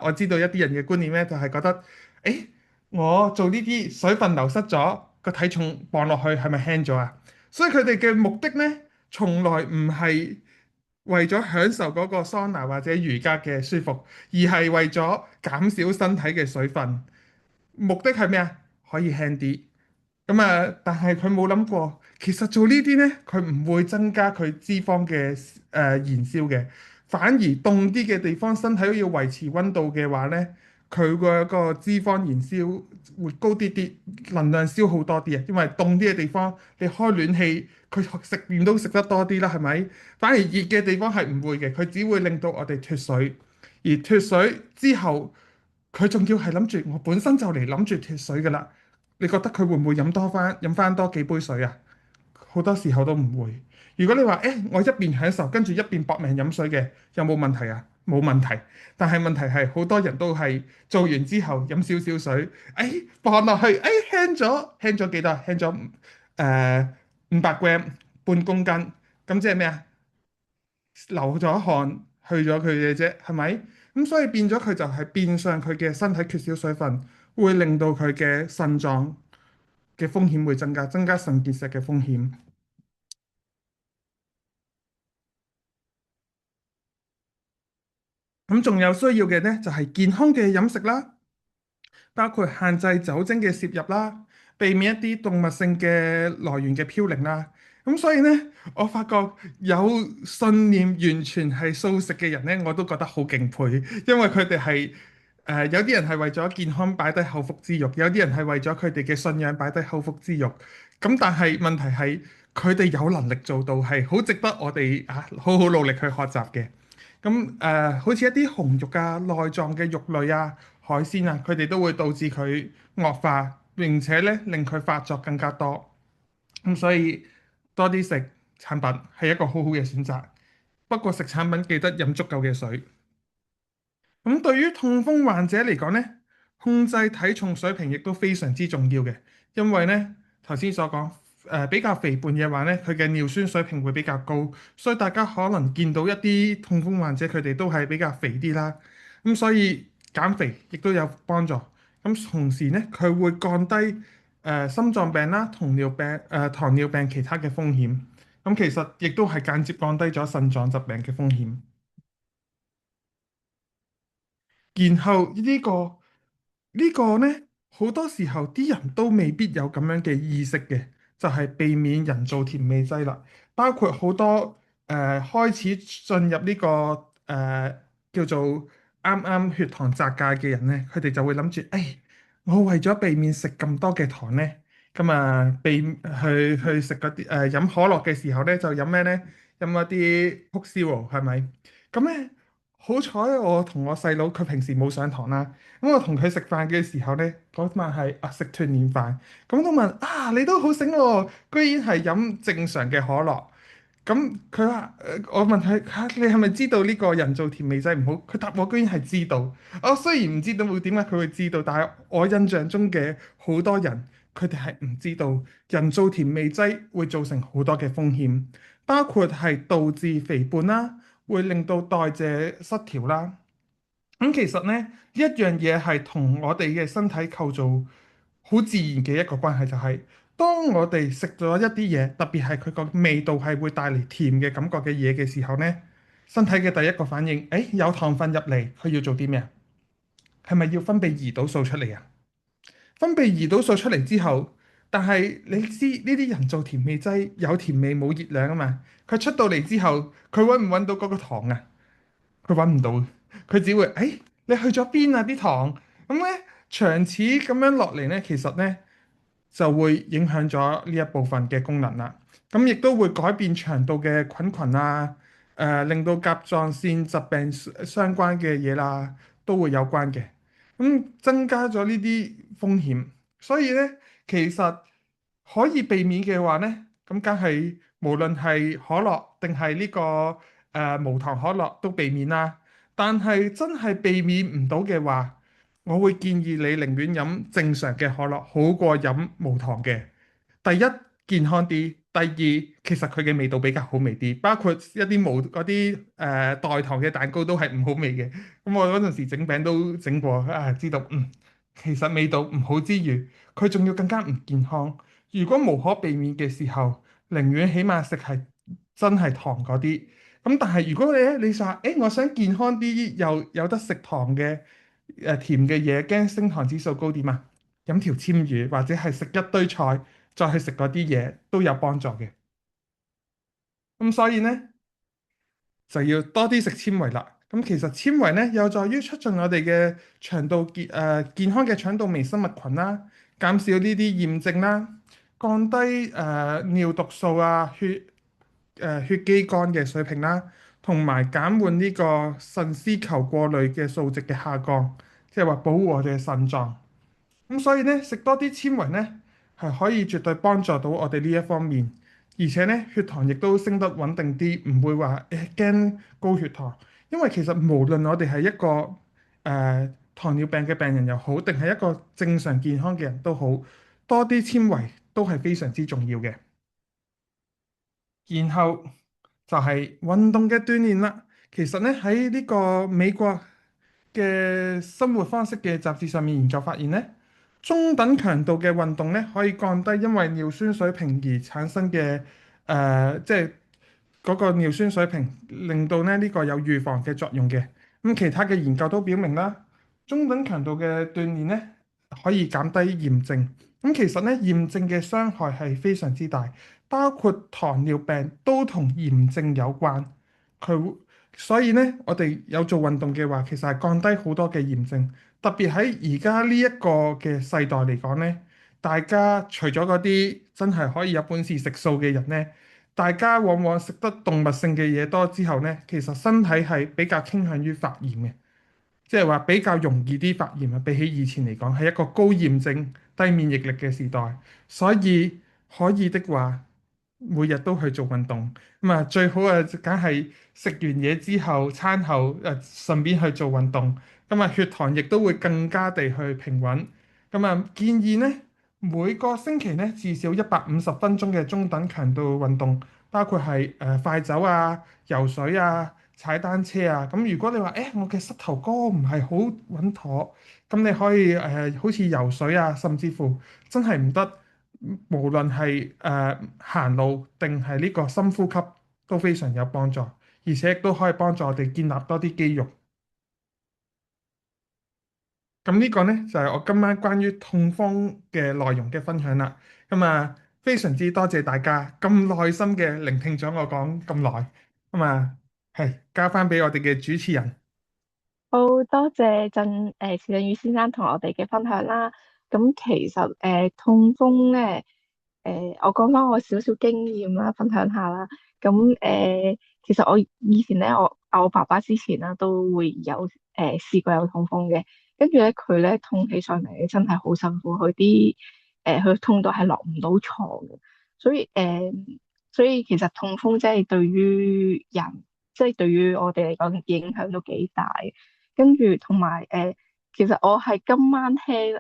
[SPEAKER 2] 我知道一啲人嘅觀念咧，就係覺得誒我做呢啲水分流失咗，個體重磅落去係咪輕咗啊？所以佢哋嘅目的咧，從來唔係為咗享受嗰個桑拿或者瑜伽嘅舒服，而係為咗減少身體嘅水分。目的係咩啊？可以輕啲。咁啊，但係佢冇諗過，其實做呢啲呢，佢唔會增加佢脂肪嘅燃燒嘅，反而凍啲嘅地方，身體都要維持溫度嘅話呢，佢個脂肪燃燒會高啲啲，能量消耗多啲啊。因為凍啲嘅地方，你開暖氣，佢食麵都食得多啲啦，係咪？反而熱嘅地方係唔會嘅，佢只會令到我哋脫水，而脫水之後。佢仲要係諗住我本身就嚟諗住脫水㗎啦，你覺得佢會唔會飲翻多幾杯水啊？好多時候都唔會。如果你話我一邊享受跟住一邊搏命飲水嘅，有冇問題啊？冇問題。但係問題係好多人都係做完之後飲少少水，放落去，輕咗幾多？輕咗誒500 gram 半公斤，咁即係咩啊？流咗汗去咗佢嘅啫，係咪？咁所以變咗佢就係變相佢嘅身體缺少水分，會令到佢嘅腎臟嘅風險會增加，增加腎結石嘅風險。咁仲有需要嘅呢，就係健康嘅飲食啦，包括限制酒精嘅攝入啦，避免一啲動物性嘅來源嘅嘌呤啦。咁所以呢，我發覺有信念完全係素食嘅人呢，我都覺得好敬佩，因為佢哋係有啲人係為咗健康擺低口腹之欲，有啲人係為咗佢哋嘅信仰擺低口腹之欲。咁但係問題係佢哋有能力做到，係好值得我哋好好努力去學習嘅。咁好似一啲紅肉啊、內臟嘅肉類啊、海鮮啊，佢哋都會導致佢惡化，並且咧令佢發作更加多。咁所以多啲食產品係一個好好嘅選擇。不過食產品記得飲足夠嘅水。咁對於痛風患者嚟講呢，控制體重水平亦都非常之重要嘅，因為呢頭先所講，比較肥胖嘅話呢，佢嘅尿酸水平會比較高，所以大家可能見到一啲痛風患者佢哋都係比較肥啲啦。咁所以減肥亦都有幫助。咁同時呢，佢會降低心臟病啦、糖尿病其他嘅風險。咁其實亦都係間接降低咗腎臟疾病嘅風險。然後呢個呢，好多時候啲人都未必有咁樣嘅意識嘅，就係避免人造甜味劑啦。包括好多開始進入呢個叫做啱啱血糖窄界嘅人呢，佢哋就會諗住，我為咗避免食咁多嘅糖呢，咁去食嗰啲飲可樂嘅時候呢，就飲咩呢？飲一啲谷燒喎，係咪？咁呢。好彩我同我細佬佢平時冇上堂啦，咁我同佢食飯嘅時候呢，嗰晚係食團年飯，咁都問你都好醒喎，居然係飲正常嘅可樂。咁佢話我問佢你係咪知道呢個人造甜味劑唔好？佢答我居然係知道。我雖然唔知道會點解佢會知道，但係我印象中嘅好多人佢哋係唔知道人造甜味劑會造成好多嘅風險，包括係導致肥胖啦。會令到代謝失調啦。其實呢，一樣嘢係同我哋嘅身體構造好自然嘅一個關係，就係當我哋食咗一啲嘢，特別係佢個味道係會帶嚟甜嘅感覺嘅嘢嘅時候呢，身體嘅第一個反應，有糖分入嚟，佢要做啲咩啊？係咪要分泌胰島素出嚟啊？分泌胰島素出嚟之後，但係你知呢啲人造甜味劑有甜味冇熱量啊嘛，佢出到嚟之後，佢揾唔揾到嗰個糖啊？佢揾唔到，佢只會你去咗邊啊啲糖？咁咧長此咁樣落嚟咧，其實咧就會影響咗呢一部分嘅功能啦。咁亦都會改變腸道嘅菌群啊，令到甲狀腺疾病相關嘅嘢啦，都會有關嘅。增加咗呢啲風險，所以咧其實可以避免嘅話咧，咁梗係無論係可樂定係呢個無糖可樂都避免啦。但係真係避免唔到嘅話，我會建議你寧願飲正常嘅可樂，好過飲無糖嘅。第一，健康啲；第二，其實佢嘅味道比較好味啲，包括一啲無嗰啲代糖嘅蛋糕都係唔好味嘅。咁我嗰陣時整餅都整過，知道其實味道唔好之餘，佢仲要更加唔健康。如果無可避免嘅時候，寧願起碼食係真係糖嗰啲。咁但係如果你話，我想健康啲，又有得食糖嘅甜嘅嘢，驚升糖指數高點啊？飲條簽魚或者係食一堆菜，再去食嗰啲嘢都有幫助嘅。咁所以呢，就要多啲食纖維啦。咁其實纖維呢，有助於促進我哋嘅健康嘅腸道微生物群啦，減少呢啲炎症啦，降低尿毒素啊、血肌酐嘅水平啦，同埋減緩呢個腎絲球過濾嘅數值嘅下降，即係話保護我哋嘅腎臟。咁所以咧，食多啲纖維咧，係可以絕對幫助到我哋呢一方面，而且咧血糖亦都升得穩定啲，唔會話驚高血糖。因為其實無論我哋係一個糖尿病嘅病人又好，定係一個正常健康嘅人都好，多啲纖維都係非常之重要嘅。然後就係運動嘅鍛鍊啦。其實咧喺呢個美國嘅生活方式嘅雜誌上面研究發現咧，中等強度嘅運動咧可以降低因為尿酸水平而產生嘅即係嗰個尿酸水平，令到咧呢個有預防嘅作用嘅。咁其他嘅研究都表明啦，中等強度嘅鍛鍊咧可以減低炎症。咁其實咧炎症嘅傷害係非常之大，包括糖尿病都同炎症有關。佢所以咧，我哋有做運動嘅話，其實係降低好多嘅炎症。特別喺而家呢一個嘅世代嚟講咧，大家除咗嗰啲真係可以有本事食素嘅人咧，大家往往食得動物性嘅嘢多之後咧，其實身體係比較傾向於發炎嘅。即係話比較容易啲發炎啊，比起以前嚟講，係一個高炎症、低免疫力嘅時代，所以可以的話，每日都去做運動。咁啊，最好啊，梗係食完嘢之後，餐後順便去做運動。咁啊，血糖亦都會更加地去平穩。咁啊，建議呢，每個星期呢至少150分鐘嘅中等強度運動，包括係快走啊、游水啊、踩單車啊。咁如果你話我嘅膝頭哥唔係好穩妥，咁你可以好似游水啊，甚至乎真係唔得，無論係行路定係呢個深呼吸都非常有幫助，而且亦都可以幫助我哋建立多啲肌肉。咁呢個呢，就係我今晚關於痛風嘅內容嘅分享啦。咁啊，非常之多謝大家咁耐心嘅聆聽咗我講咁耐。咁啊，係交翻俾我哋嘅主持人。
[SPEAKER 1] 好多謝邵振宇先生同我哋嘅分享啦。咁其實痛風咧，我講翻我少少經驗啦，分享下啦。咁其實我以前咧，我爸爸之前啦都會有試過有痛風嘅，跟住咧佢咧痛起上嚟咧真係好辛苦，佢痛到係落唔到床嘅，所以所以其實痛風即係對於人，即係對於我哋嚟講影響都幾大。跟住同埋其實我係今晚聽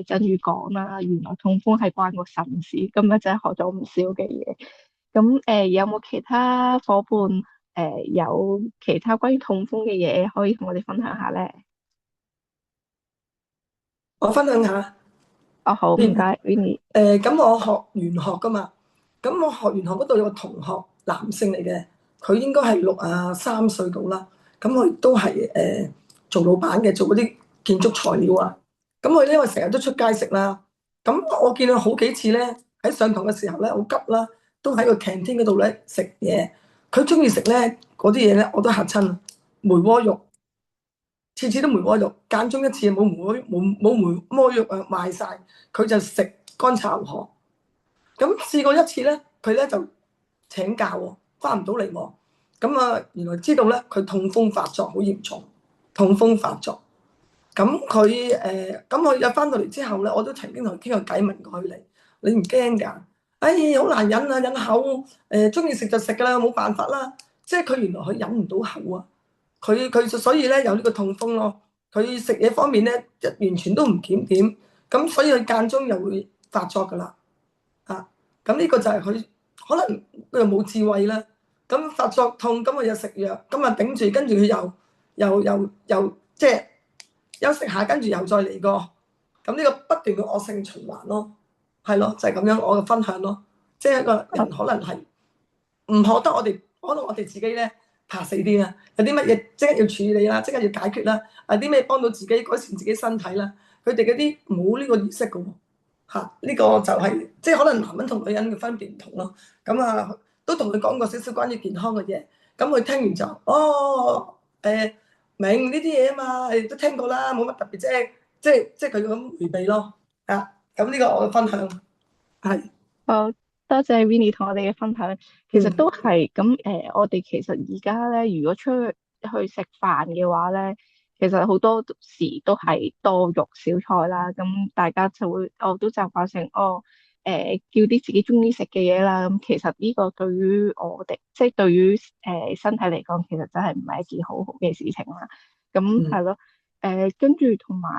[SPEAKER 1] 振宇講啦，原來痛風係關個腎事，今日真係學咗唔少嘅嘢。咁有冇其他伙伴有其他關於痛風嘅嘢可以同我哋分享下咧？
[SPEAKER 3] 我分享下，
[SPEAKER 1] 哦，好，唔該，Winnie。
[SPEAKER 3] 咁我學玄學噶嘛，咁我學玄學嗰度有個同學，男性嚟嘅，佢應該係63歲到啦，咁佢都係做老闆嘅，做嗰啲建築材料啊，咁佢咧因為成日都出街食啦，咁我見佢好幾次咧喺上堂嘅時候咧好急啦，都喺個 canteen 嗰度咧食嘢，佢中意食咧嗰啲嘢咧我都嚇親，梅窩肉。次次都梅窩肉，間中一次冇梅窩肉啊賣晒，佢就食乾炒牛河。咁試過一次咧，佢咧就請假喎，翻唔到嚟喎。咁啊，原來知道咧佢痛風發作好嚴重，痛風發作。咁佢又翻到嚟之後咧，我都曾經同佢傾過偈，問過佢嚟，你唔驚㗎？哎，好難忍啊，忍口中意食就食㗎啦，冇辦法啦。即係佢原來佢忍唔到口啊。佢所以咧有呢個痛風咯，佢食嘢方面咧完全都唔檢點，咁所以佢間中又會發作噶啦，咁呢個就係佢可能佢又冇智慧啦，咁發作痛咁佢又食藥，咁啊頂住，跟住佢又即係休息下，跟住又再嚟過，咁呢個不斷嘅惡性循環咯，係咯，就係咁樣我嘅分享咯，即係一個人可能係唔學得我哋，可能我哋自己咧。怕死啲啦！有啲乜嘢即刻要處理啦，即刻要解決啦。啲咩幫到自己改善自己身體啦？佢哋嗰啲冇呢個意識嘅喎，呢個就係即係可能男人同女人嘅分別唔同咯。咁都同佢講過少少關於健康嘅嘢。咁佢聽完就明呢啲嘢啊嘛，都聽過啦，冇乜特別啫。即係佢咁迴避咯。咁呢個我嘅分享係。
[SPEAKER 1] 好多謝 Winnie 同我哋嘅分享，其實都係咁我哋其實而家咧，如果出去食飯嘅話咧，其實好多時都係多肉少菜啦，咁大家就會都習慣成叫啲自己中意食嘅嘢啦。咁其實呢個對於我哋即係對於身體嚟講，其實真係唔係一件好好嘅事情啦。咁係
[SPEAKER 3] 嗯，
[SPEAKER 1] 咯，跟住同埋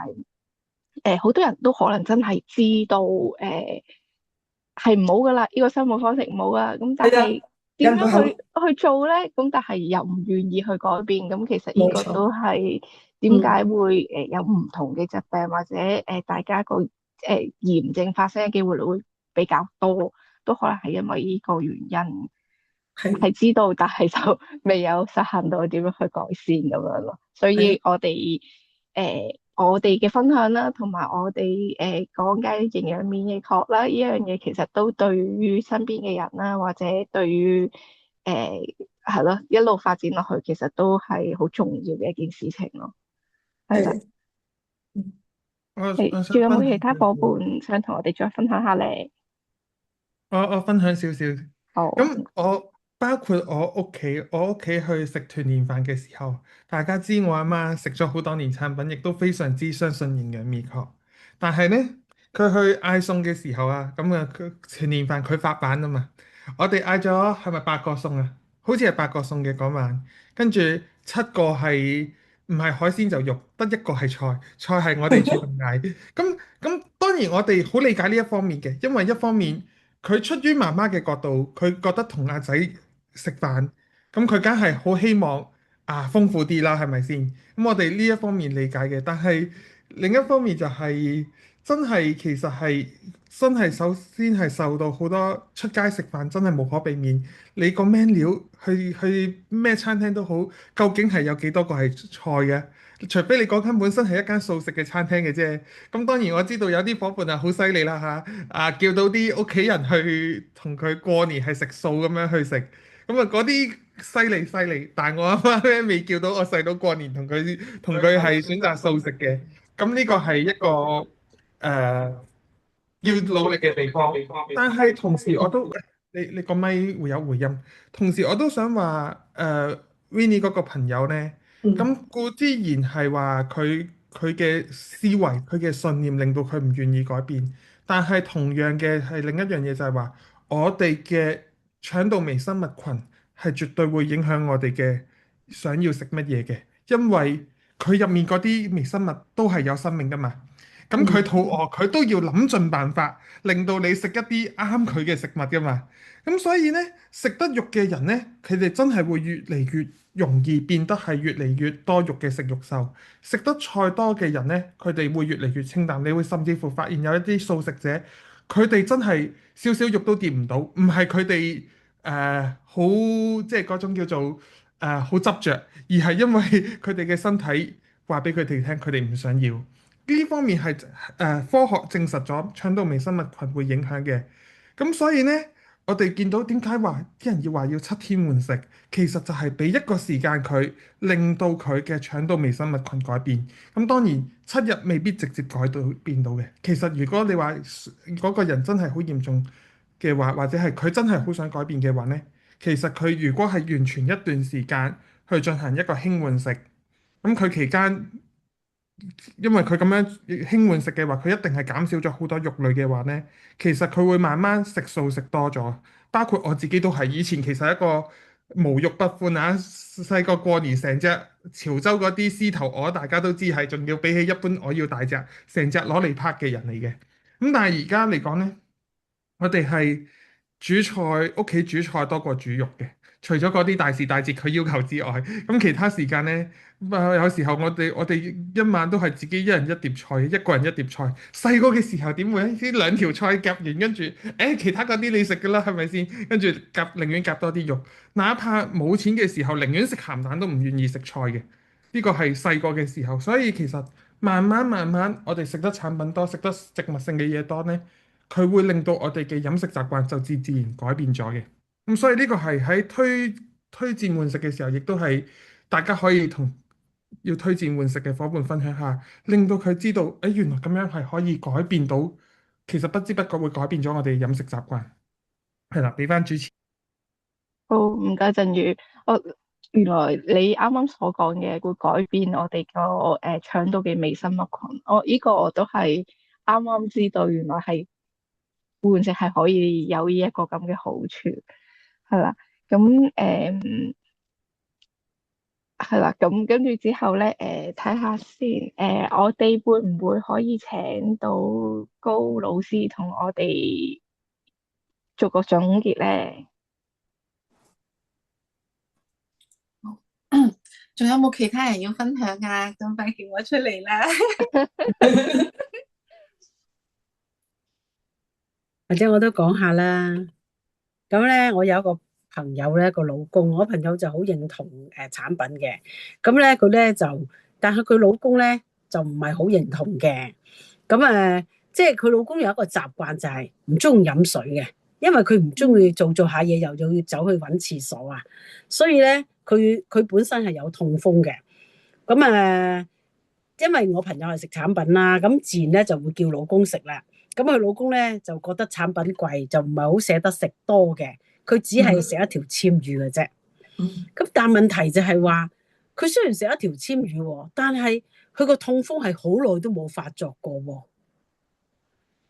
[SPEAKER 1] 好多人都可能真係知道係唔好噶啦，呢個生活方式唔好噶，咁但
[SPEAKER 3] 係啊，
[SPEAKER 1] 係點樣
[SPEAKER 3] 忍唔到口，
[SPEAKER 1] 去做咧？咁但係又唔願意去改變，咁其實呢
[SPEAKER 3] 冇錯。
[SPEAKER 1] 個都係點
[SPEAKER 3] 嗯，
[SPEAKER 1] 解會有唔同嘅疾病或者大家個炎症發生嘅機會率會比較多，都可能係因為呢個原因。係
[SPEAKER 3] 係
[SPEAKER 1] 知道，但係就未有實行到點樣去改善咁樣咯。所
[SPEAKER 3] 係啊，
[SPEAKER 1] 以我哋嘅分享啦，同埋我哋講解營養免疫學啦，呢樣嘢其實都對於身邊嘅人啦，或者對於係咯一路發展落去，其實都係好重要嘅一件事情咯。係啦，
[SPEAKER 3] 係。嗯，
[SPEAKER 2] 我
[SPEAKER 1] 仲有
[SPEAKER 2] 想分享
[SPEAKER 1] 冇其他伙
[SPEAKER 2] 少少。
[SPEAKER 1] 伴想同我哋再分享下咧？
[SPEAKER 2] 我分享少少，
[SPEAKER 1] 好，
[SPEAKER 2] 咁我包括我屋企去食團年飯嘅時候，大家知我阿媽食咗好多年產品，亦都非常之相信營養美學。但係呢，佢去嗌餸嘅時候啊，咁啊佢團年飯佢發版啊嘛，我哋嗌咗係咪8個餸啊？好似係8個餸嘅嗰晚，跟住7個係唔係海鮮就肉，得1個係菜，菜係我哋主動嗌。咁當然我哋好理解呢一方面嘅，因為一方面佢出於媽媽嘅角度，佢覺得同阿仔食飯，咁佢梗係好希望豐富啲啦，係咪先？咁我哋呢一方面理解嘅，但係另一方面就係、真係其實係真係首先係受到好多出街食飯真係無可避免，你個 menu 去咩餐廳都好，究竟係有幾多個係菜嘅？除非你嗰間本身係一間素食嘅餐廳嘅啫。咁當然我知道有啲伙伴啊好犀利啦嚇，叫到啲屋企人去同佢過年係食素咁樣去食，咁啊嗰啲犀利，但係我阿媽咧未叫到我細佬過年同佢係選擇素食嘅，咁呢個係一個要努力嘅地方。但係同時我都你個咪會有回音，同時我都想話Winnie 嗰個朋友呢。
[SPEAKER 3] 嗯，
[SPEAKER 2] 咁固之然係話佢嘅思維、佢嘅信念令到佢唔願意改變，但係同樣嘅係另一樣嘢就係話，我哋嘅腸道微生物群係絕對會影響我哋嘅想要食乜嘢嘅，因為佢入面嗰啲微生物都係有生命噶嘛。咁佢
[SPEAKER 3] 嗯，
[SPEAKER 2] 肚餓，佢都要諗盡辦法令到你食一啲啱佢嘅食物噶嘛。咁所以呢，食得肉嘅人呢，佢哋真係會越嚟越容易變得係越嚟越多肉嘅食肉獸。食得菜多嘅人呢，佢哋會越嚟越清淡。你會甚至乎發現有一啲素食者，佢哋真係少少肉都掂唔到，唔係佢哋好即係嗰種叫做好執着，而係因為佢哋嘅身體話俾佢哋聽，佢哋唔想要。呢方面係科學證實咗腸道微生物群會影響嘅。咁所以呢，我哋見到點解話啲人要話要7天換食，其實就係俾一個時間佢，令到佢嘅腸道微生物群改變。咁當然7日未必直接改到變到嘅。其實如果你話嗰個人真係好嚴重嘅話，或者係佢真係好想改變嘅話呢，其實佢如果係完全一段時間去進行一個輕換食，咁佢期間。因為佢咁樣輕換食嘅話，佢一定係減少咗好多肉類嘅話呢，其實佢會慢慢食素食多咗。包括我自己都係，以前其實係一個無肉不歡啊，細個過年成隻潮州嗰啲獅頭鵝，大家都知係，仲要比起一般鵝要大隻，成隻攞嚟拍嘅人嚟嘅。咁但係而家嚟講呢。我哋係煮菜，屋企煮菜多過煮肉嘅。除咗嗰啲大時大節佢要求之外，咁其他時間呢，有時候我哋一晚都係自己一人一碟菜，一個人一碟菜。細個嘅時候點會呢2條菜夾完，跟住其他嗰啲你食㗎啦，係咪先？跟住寧願夾多啲肉，哪怕冇錢嘅時候，寧願食鹹蛋都唔願意食菜嘅。呢個係細個嘅時候，所以其實慢慢，我哋食得產品多，食得植物性嘅嘢多呢。佢會令到我哋嘅飲食習慣就自然改變咗嘅。咁所以呢個係喺推薦換食嘅時候，亦都係大家可以同要推薦換食嘅伙伴分享下，令到佢知道，原來咁樣係可以改變到，其實不知不覺會改變咗我哋飲食習慣。係啦，俾翻主持。
[SPEAKER 1] 好，唔該，振宇。我原來你啱啱所講嘅會改變我哋個腸道嘅微生物群，我都係啱啱知道，原來係換食係可以有呢一個咁嘅好處，係啦。咁係啦，咁跟住之後咧，睇下先，我哋會唔會可以請到高老師同我哋做個總結咧？
[SPEAKER 4] 仲有冇其他人要分享啊？咁快叫我出嚟啦！
[SPEAKER 5] 或者我都講下啦。咁咧，我有一個朋友咧，個老公，我朋友就好認同產品嘅。咁咧，佢咧就，但係佢老公咧就唔係好認同嘅。咁即係佢老公有一個習慣就係唔中意飲水嘅，因為佢唔中意做下嘢，又要走去搵廁所啊。所以咧，佢本身係有痛風嘅。咁因為我朋友係食產品啦，咁自然咧就會叫老公食啦。咁佢老公咧就覺得產品貴，就唔係好捨得食多嘅，佢只係食一條簽魚嘅啫。咁但係問題就係話，佢雖然食一條簽魚，但係佢個痛風係好耐都冇發作過。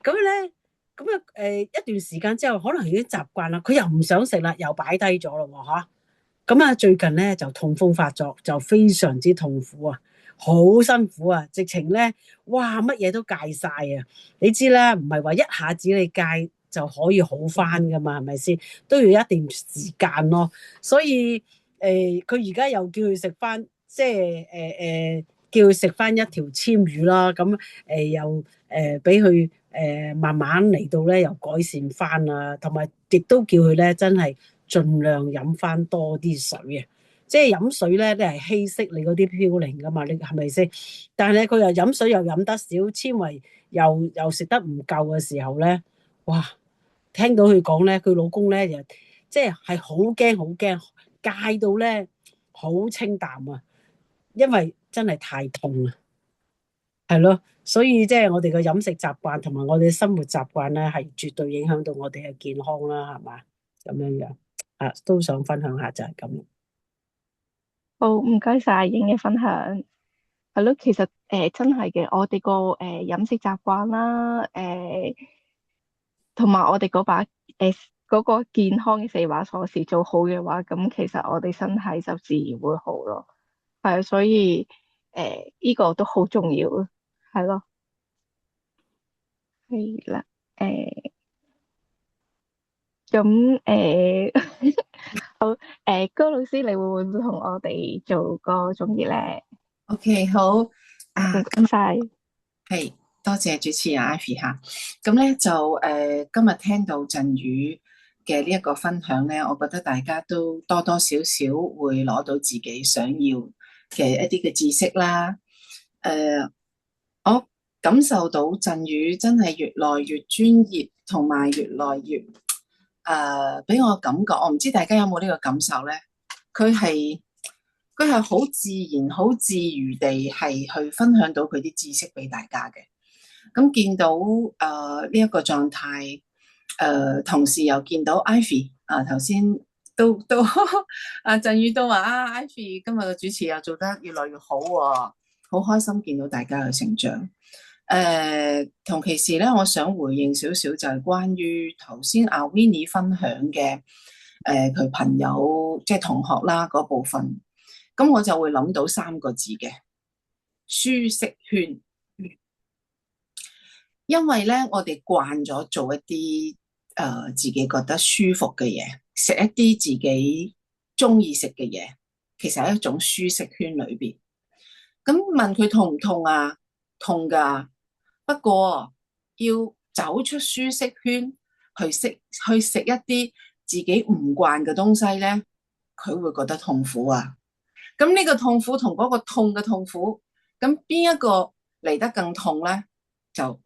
[SPEAKER 5] 咁咧，一段時間之後，可能已經習慣啦，佢又唔想食啦，又擺低咗咯吓。咁最近咧就痛風發作，就非常之痛苦啊！好辛苦啊！直情咧，哇，乜嘢都戒晒啊！你知啦，唔係話一下子你戒就可以好翻噶嘛，係咪先？都要一段時間咯。所以佢而家又叫佢食翻，即係叫佢食翻一條簽魚啦。咁又俾佢慢慢嚟到咧，又改善翻啊，同埋亦都叫佢咧真係盡量飲翻多啲水啊！即係飲水咧，你係稀釋你嗰啲嘌呤噶嘛？你係咪先？但係咧，佢又飲水又飲得少，纖維又食得唔夠嘅時候咧，哇！聽到佢講咧，佢老公咧就即係好驚戒到咧好清淡啊，因為真係太痛啊，係咯。所以即係我哋嘅飲食習慣同埋我哋嘅生活習慣咧，係絕對影響到我哋嘅健康啦，係嘛？咁樣啊，都想分享下就係咁。
[SPEAKER 1] 好，唔該晒影嘅分享。係咯，其實真係嘅，我哋個飲食習慣啦，同埋我哋嗰個健康嘅四把鎖匙做好嘅話，咁其實我哋身體就自然會好咯。係啊，所以呢個都好重要，係咯，係啦，咁好，高老師，你會唔會同我哋做個總結咧？
[SPEAKER 4] OK， 好啊，
[SPEAKER 1] 唔該晒。
[SPEAKER 4] 係多謝主持人 Ivy 吓。咁咧就今日聽到振宇嘅呢一個分享咧，我覺得大家都多多少少會攞到自己想要嘅一啲嘅知識啦。我感受到振宇真係越來越專業，同埋越來越俾我感覺，我唔知大家有冇呢個感受咧？佢係好自然、好自如地係去分享到佢啲知識俾大家嘅。咁見到呢一個狀態，同時又見到 Ivy 頭先都振宇都話Ivy 今日嘅主持又做得越來越好喎，好開心見到大家嘅成長。同其時咧，我想回應少少就係關於頭先阿 Winnie 分享嘅佢朋友即係同學啦嗰部分，咁我就會諗到3個字嘅舒適圈。因為咧我哋慣咗做一啲自己覺得舒服嘅嘢，食一啲自己中意食嘅嘢，其實係一種舒適圈裏邊。咁問佢痛唔痛啊？痛㗎。不過要走出舒適圈，去食一啲自己唔慣嘅東西咧，佢會覺得痛苦啊。咁呢個痛苦同嗰個痛嘅痛苦，咁邊一個嚟得更痛咧？就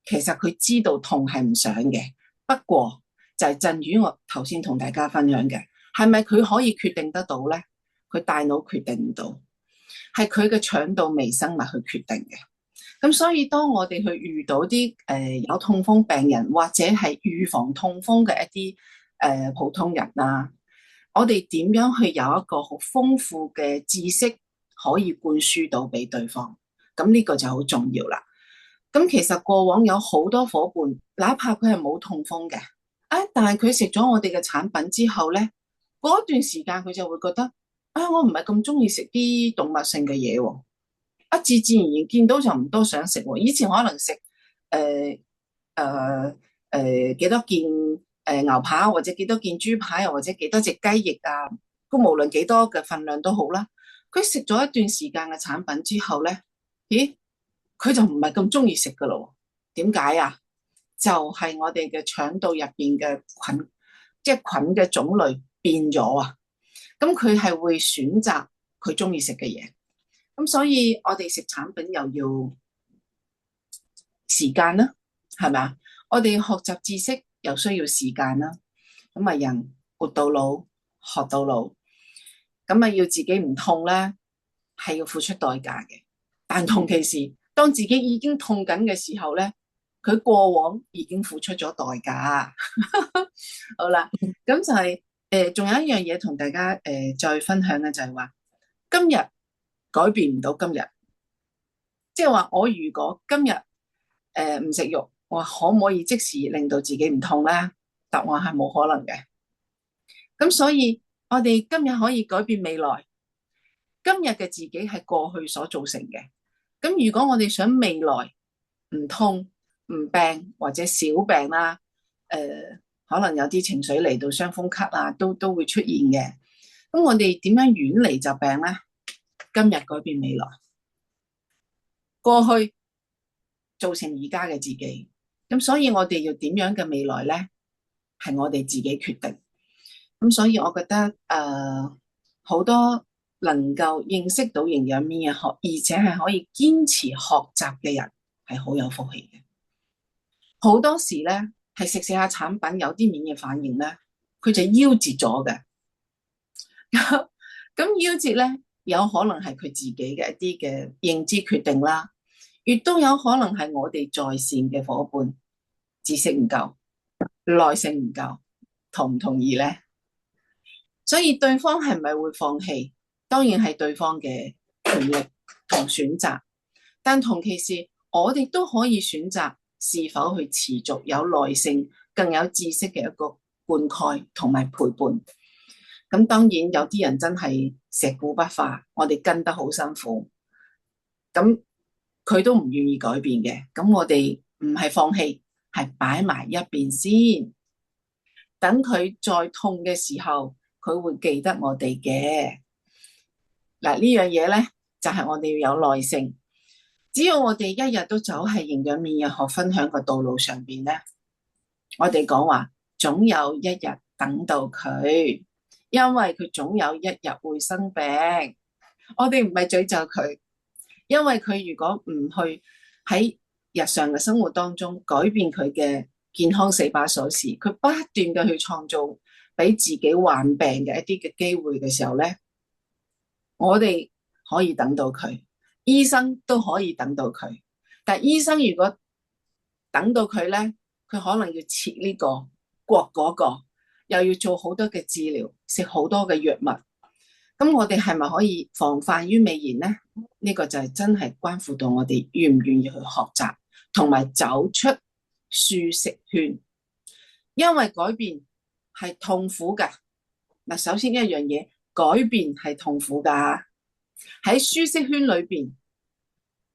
[SPEAKER 4] 其實佢知道痛係唔想嘅，不過就係振宇我頭先同大家分享嘅，係咪佢可以決定得到咧？佢大腦決定唔到，係佢嘅腸道微生物去決定嘅。咁所以當我哋去遇到啲有痛風病人或者係預防痛風嘅一啲普通人啊，我哋點樣去有一個好豐富嘅知識可以灌輸到俾對方，咁呢個就好重要啦。咁其實過往有好多伙伴，哪怕佢係冇痛風嘅，但係佢食咗我哋嘅產品之後咧，嗰段時間佢就會覺得，我唔係咁中意食啲動物性嘅嘢喎，自自然然見到就唔多想食喎。以前可能食幾多件牛扒，或者幾多件豬排，又或者幾多隻雞翼啊，咁無論幾多嘅份量都好啦。佢食咗一段時間嘅產品之後咧，咦，佢就唔係咁中意食噶咯。點解啊？就係我哋嘅腸道入邊嘅菌，即係菌嘅種類變咗啊。咁佢係會選擇佢中意食嘅嘢。咁所以我哋食產品又要時間啦，係咪啊？我哋學習知識又需要時間啦。咁啊，人活到老，學到老。咁啊，要自己唔痛咧，係要付出代價嘅。但同其時，當自己已經痛緊嘅時候咧，佢過往已經付出咗代價。好啦，咁就係仲有一樣嘢同大家再分享嘅就係話，今日改變唔到今日，即係話我如果今日唔食肉，我可唔可以即時令到自己唔痛咧？答案係冇可能嘅。咁所以我哋今日可以改變未來，今日嘅自己係過去所造成嘅。咁如果我哋想未來唔痛唔病或者少病啦，可能有啲情緒嚟到傷風咳啊，都會出現嘅。咁我哋點樣遠離疾病咧？今日改變未來，過去造成而家嘅自己。咁所以我哋要點樣嘅未來咧？係我哋自己決定。咁所以我覺得好多能夠認識到營養免疫學，而且係可以堅持學習嘅人係好有福氣嘅。好多時咧係食下產品有啲免疫反應咧，佢就夭折咗嘅。咁夭折咧有可能係佢自己嘅一啲嘅認知決定啦，亦都有可能係我哋在線嘅伙伴知識唔夠、耐性唔夠，同唔同意咧？所以對方係咪會放棄？當然係對方嘅權力同選擇，但同其時我哋都可以選擇是否去持續有耐性、更有知識嘅一個灌溉同埋陪伴。咁當然有啲人真係石固不化，我哋跟得好辛苦，咁佢都唔願意改變嘅。咁我哋唔係放棄，係擺埋一邊先，等佢再痛嘅時候，佢會記得我哋嘅。嗱，呢樣嘢咧就係我哋要有耐性。只要我哋一日都走喺營養免疫學分享嘅道路上邊咧，我哋講話總有一日等到佢，因為佢總有一日會生病。我哋唔係詛咒佢，因為佢如果唔去喺日常嘅生活當中改變佢嘅健康4把鎖匙，佢不斷嘅去創造俾自己患病嘅一啲嘅機會嘅時候咧，我哋可以等到佢，醫生都可以等到佢。但係醫生如果等到佢咧，佢可能要切呢個割嗰個，又要做好多嘅治療，食好多嘅藥物。咁我哋係咪可以防範於未然咧？呢個就係真係關乎到我哋願唔願意去學習，同埋走出舒適圈。因為改變係痛苦噶。嗱，首先一樣嘢，改變係痛苦噶。喺舒適圈裏邊，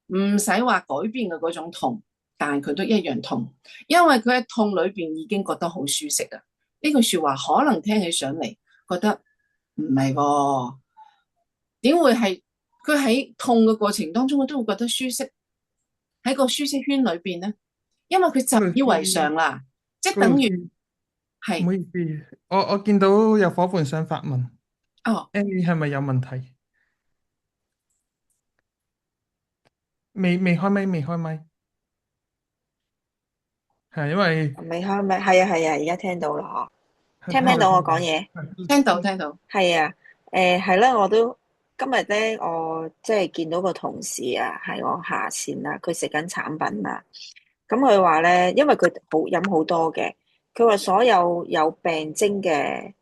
[SPEAKER 4] 唔使話改變嘅嗰種痛，但係佢都一樣痛，因為佢喺痛裏邊已經覺得好舒適啊。呢句說話可能聽起上嚟覺得唔係喎，點會係？佢喺痛嘅過程當中，我都會覺得舒適。喺個舒適圈裏邊咧，因為佢習以為常啦，即係等於係。
[SPEAKER 2] 唔好意思，我見到有伙伴想發問。
[SPEAKER 4] 哦，
[SPEAKER 2] Annie 係咪有問題？未開咪，未開咪，係因為
[SPEAKER 6] 未開咪？係啊，而家聽到啦，聽唔聽到我講嘢？
[SPEAKER 4] 聽到。
[SPEAKER 6] 係啊，係啦，我都今日咧，我即係見到個同事啊，係我下線啦，佢食緊產品啦。咁佢話咧，因為佢飲好多嘅，佢話所有有病徵嘅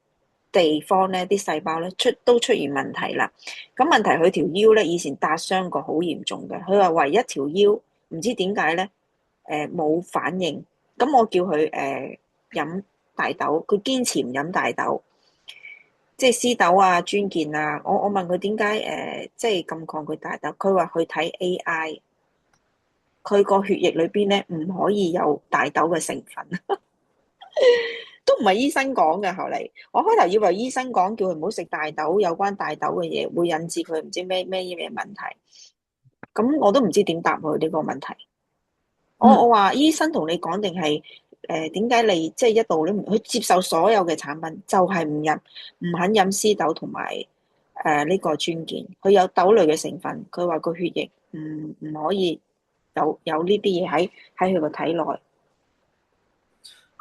[SPEAKER 6] 地方咧，啲細胞咧都出現問題啦。咁問題佢條腰咧以前搭傷過，好嚴重嘅。佢話唯一條腰唔知點解咧，冇反應。咁我叫佢飲大豆，佢堅持唔飲大豆，即係絲豆啊、專健啊。我問佢點解即係咁抗拒大豆，佢話去睇 AI，佢個血液裏邊咧唔可以有大豆嘅成分。都唔係醫生講嘅。後嚟我開頭以為醫生講叫佢唔好食大豆，有關大豆嘅嘢會引致佢唔知咩問題。咁我都唔知點答佢呢個問題。我話醫生同你講定係點解你即係一度你唔去接受所有嘅產品，就係唔肯飲絲豆同埋呢個專健，佢有豆類嘅成分，佢話個血液唔可以有呢啲嘢喺佢個體內。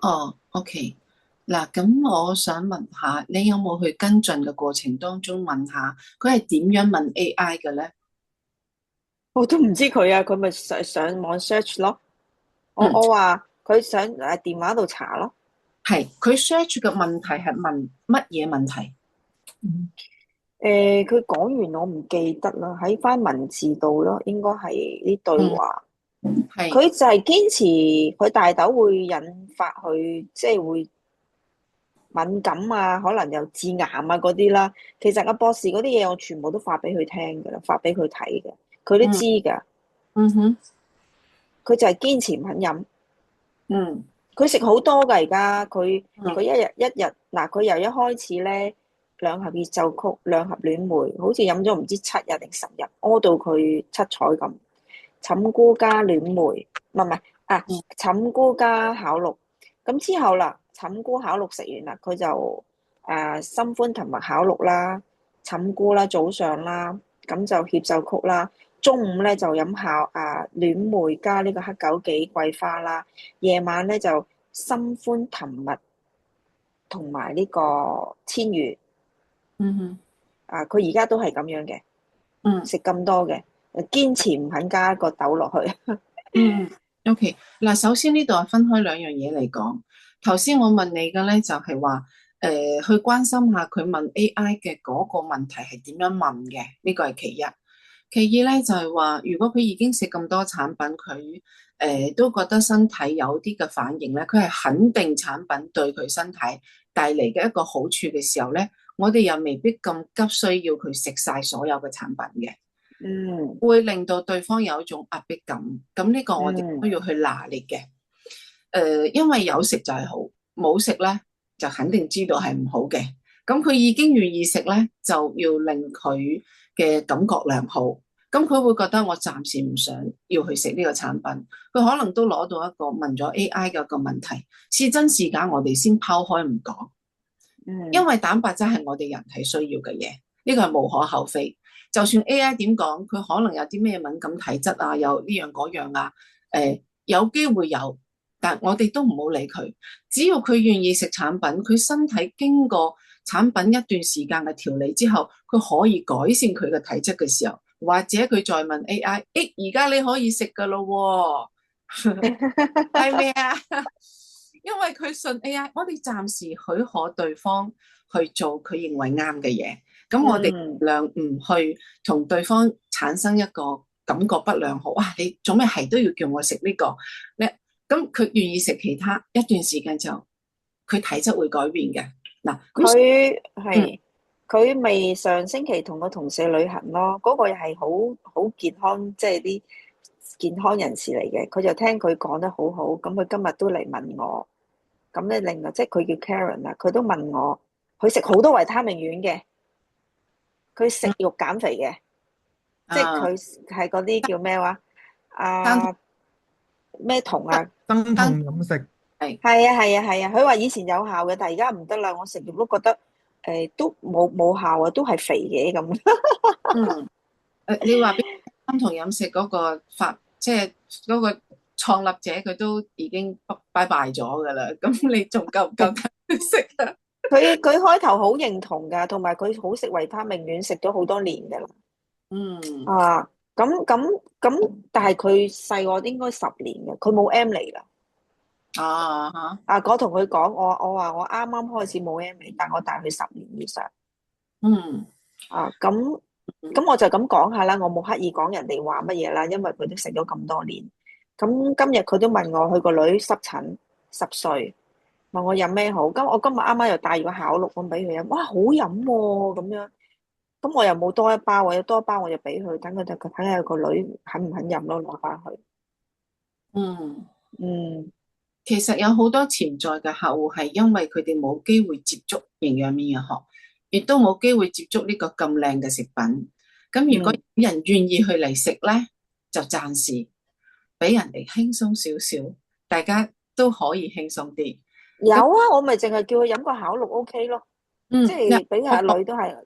[SPEAKER 4] 哦，OK。嗱，咁我想問下，你有冇去跟進嘅過程當中問下佢係點樣問 AI 嘅咧？
[SPEAKER 6] 我都唔知佢啊，佢咪上網 search 咯。我話佢上電話度查咯。
[SPEAKER 4] 係，佢 search 嘅問題係問乜嘢問題？
[SPEAKER 6] 佢講完我唔記得啦，喺翻文字度咯，應該係啲對話。
[SPEAKER 4] 係，
[SPEAKER 6] 佢就係堅持佢大豆會引發佢即係會敏感啊，可能又致癌啊嗰啲啦。其實阿博士嗰啲嘢我全部都發俾佢聽噶啦，發俾佢睇嘅，佢都知噶。
[SPEAKER 4] 哼，
[SPEAKER 6] 佢就係堅持唔肯飲。
[SPEAKER 4] 嗯，
[SPEAKER 6] 佢食好多噶而家，佢一日嗱，佢由一開始咧2盒熱奏曲，2盒暖梅，好似飲咗唔知7日定10日，屙到佢七彩咁。寢菇加暖梅，唔係寢菇加巧綠。咁之後啦，寢菇巧綠食完啦，佢就心歡同埋巧綠啦，寢菇啦早上啦，咁就協奏曲啦。中午咧就飲暖梅加呢個黑枸杞桂花啦。夜晚咧就心歡藤蜜同埋呢個千魚。佢而家都係咁樣嘅，食咁多嘅。堅持唔肯加個豆落去。
[SPEAKER 4] OK。嗱，首先呢度係分開兩樣嘢嚟講。頭先我問你嘅咧就係話，去關心下佢問 AI 嘅嗰個問題係點樣問嘅，呢個係其一。其二咧就係話，如果佢已經食咁多產品，佢都覺得身體有啲嘅反應咧，佢係肯定產品對佢身體帶嚟嘅一個好處嘅時候咧，我哋又未必咁急需要佢食晒所有嘅產品嘅。會令到對方有一種壓迫感，咁呢個我哋都要去拿捏嘅。因為有食就係好，冇食咧就肯定知道係唔好嘅。咁佢已經願意食咧，就要令佢嘅感覺良好。咁佢會覺得我暫時唔想要去食呢個產品，佢可能都攞到一個問咗 AI 嘅一個問題，是真是假我哋先拋開唔講。因為蛋白質係我哋人體需要嘅嘢，呢個係無可厚非。就算 AI 點講，佢可能有啲咩敏感體質啊，有呢樣嗰樣啊，有機會有，但我哋都唔好理佢。只要佢願意食產品，佢身體經過產品一段時間嘅調理之後，佢可以改善佢嘅體質嘅時候，或者佢再問 AI，而家你可以食噶咯，係咪啊？因為佢信 AI，我哋暫時許可對方去做佢認為啱嘅嘢。咁我哋盡量唔去同對方產生一個感覺不良好。你做咩係都要叫我食呢個？咁佢願意食其他，一段時間就佢體質會改變嘅。嗱，
[SPEAKER 6] 佢咪上星期同個同事旅行咯，嗰個又係好健康，即係啲健康人士嚟嘅。佢就聽佢講得好好，咁佢今日都嚟問我。咁咧另外即係佢叫 Karen 啦，佢都問我，佢食好多維他命丸嘅。佢食肉減肥嘅，即係佢係嗰啲叫咩話咩酮啊？
[SPEAKER 2] 生酮飲食
[SPEAKER 6] 係啊！佢話以前有效嘅，但係而家唔得啦。我食肉都覺得都冇效啊，都係肥嘅咁。
[SPEAKER 4] 你話俾生酮飲食嗰個即係嗰個創立者，佢都已經拜拜咗噶啦。咁你仲夠唔夠食啊？
[SPEAKER 6] 佢開頭好認同噶，同埋佢好食維他命丸，食咗好多年噶啦。咁，但係佢細我應該10年嘅，佢冇 M 嚟啦。
[SPEAKER 4] 啊哈，
[SPEAKER 6] 我同佢講，我話我啱啱開始冇 M 嚟，但我大佢10年以上。
[SPEAKER 4] 嗯
[SPEAKER 6] 咁我就咁講下啦，我冇刻意講人哋話乜嘢啦，因為佢都食咗咁多年。咁今日佢都問我，佢個女濕疹10歲，問我飲咩好。我今日啱啱又帶咗個巧鹿咁俾佢飲，哇好飲喎咁樣。咁我又冇多一包，我有多一包我就俾佢，等佢睇下個女肯唔肯飲咯，攞翻去。
[SPEAKER 4] 嗯，
[SPEAKER 6] 嗯
[SPEAKER 4] 其實有好多潛在嘅客戶係因為佢哋冇機會接觸營養免疫學，亦都冇機會接觸呢個咁靚嘅食品。咁如果有人願意去嚟食咧，就暫時俾人哋輕鬆少少，大家都可以輕鬆啲。
[SPEAKER 6] 有啊，我咪淨係叫佢飲個巧鹿 OK 咯，即係俾阿女都係。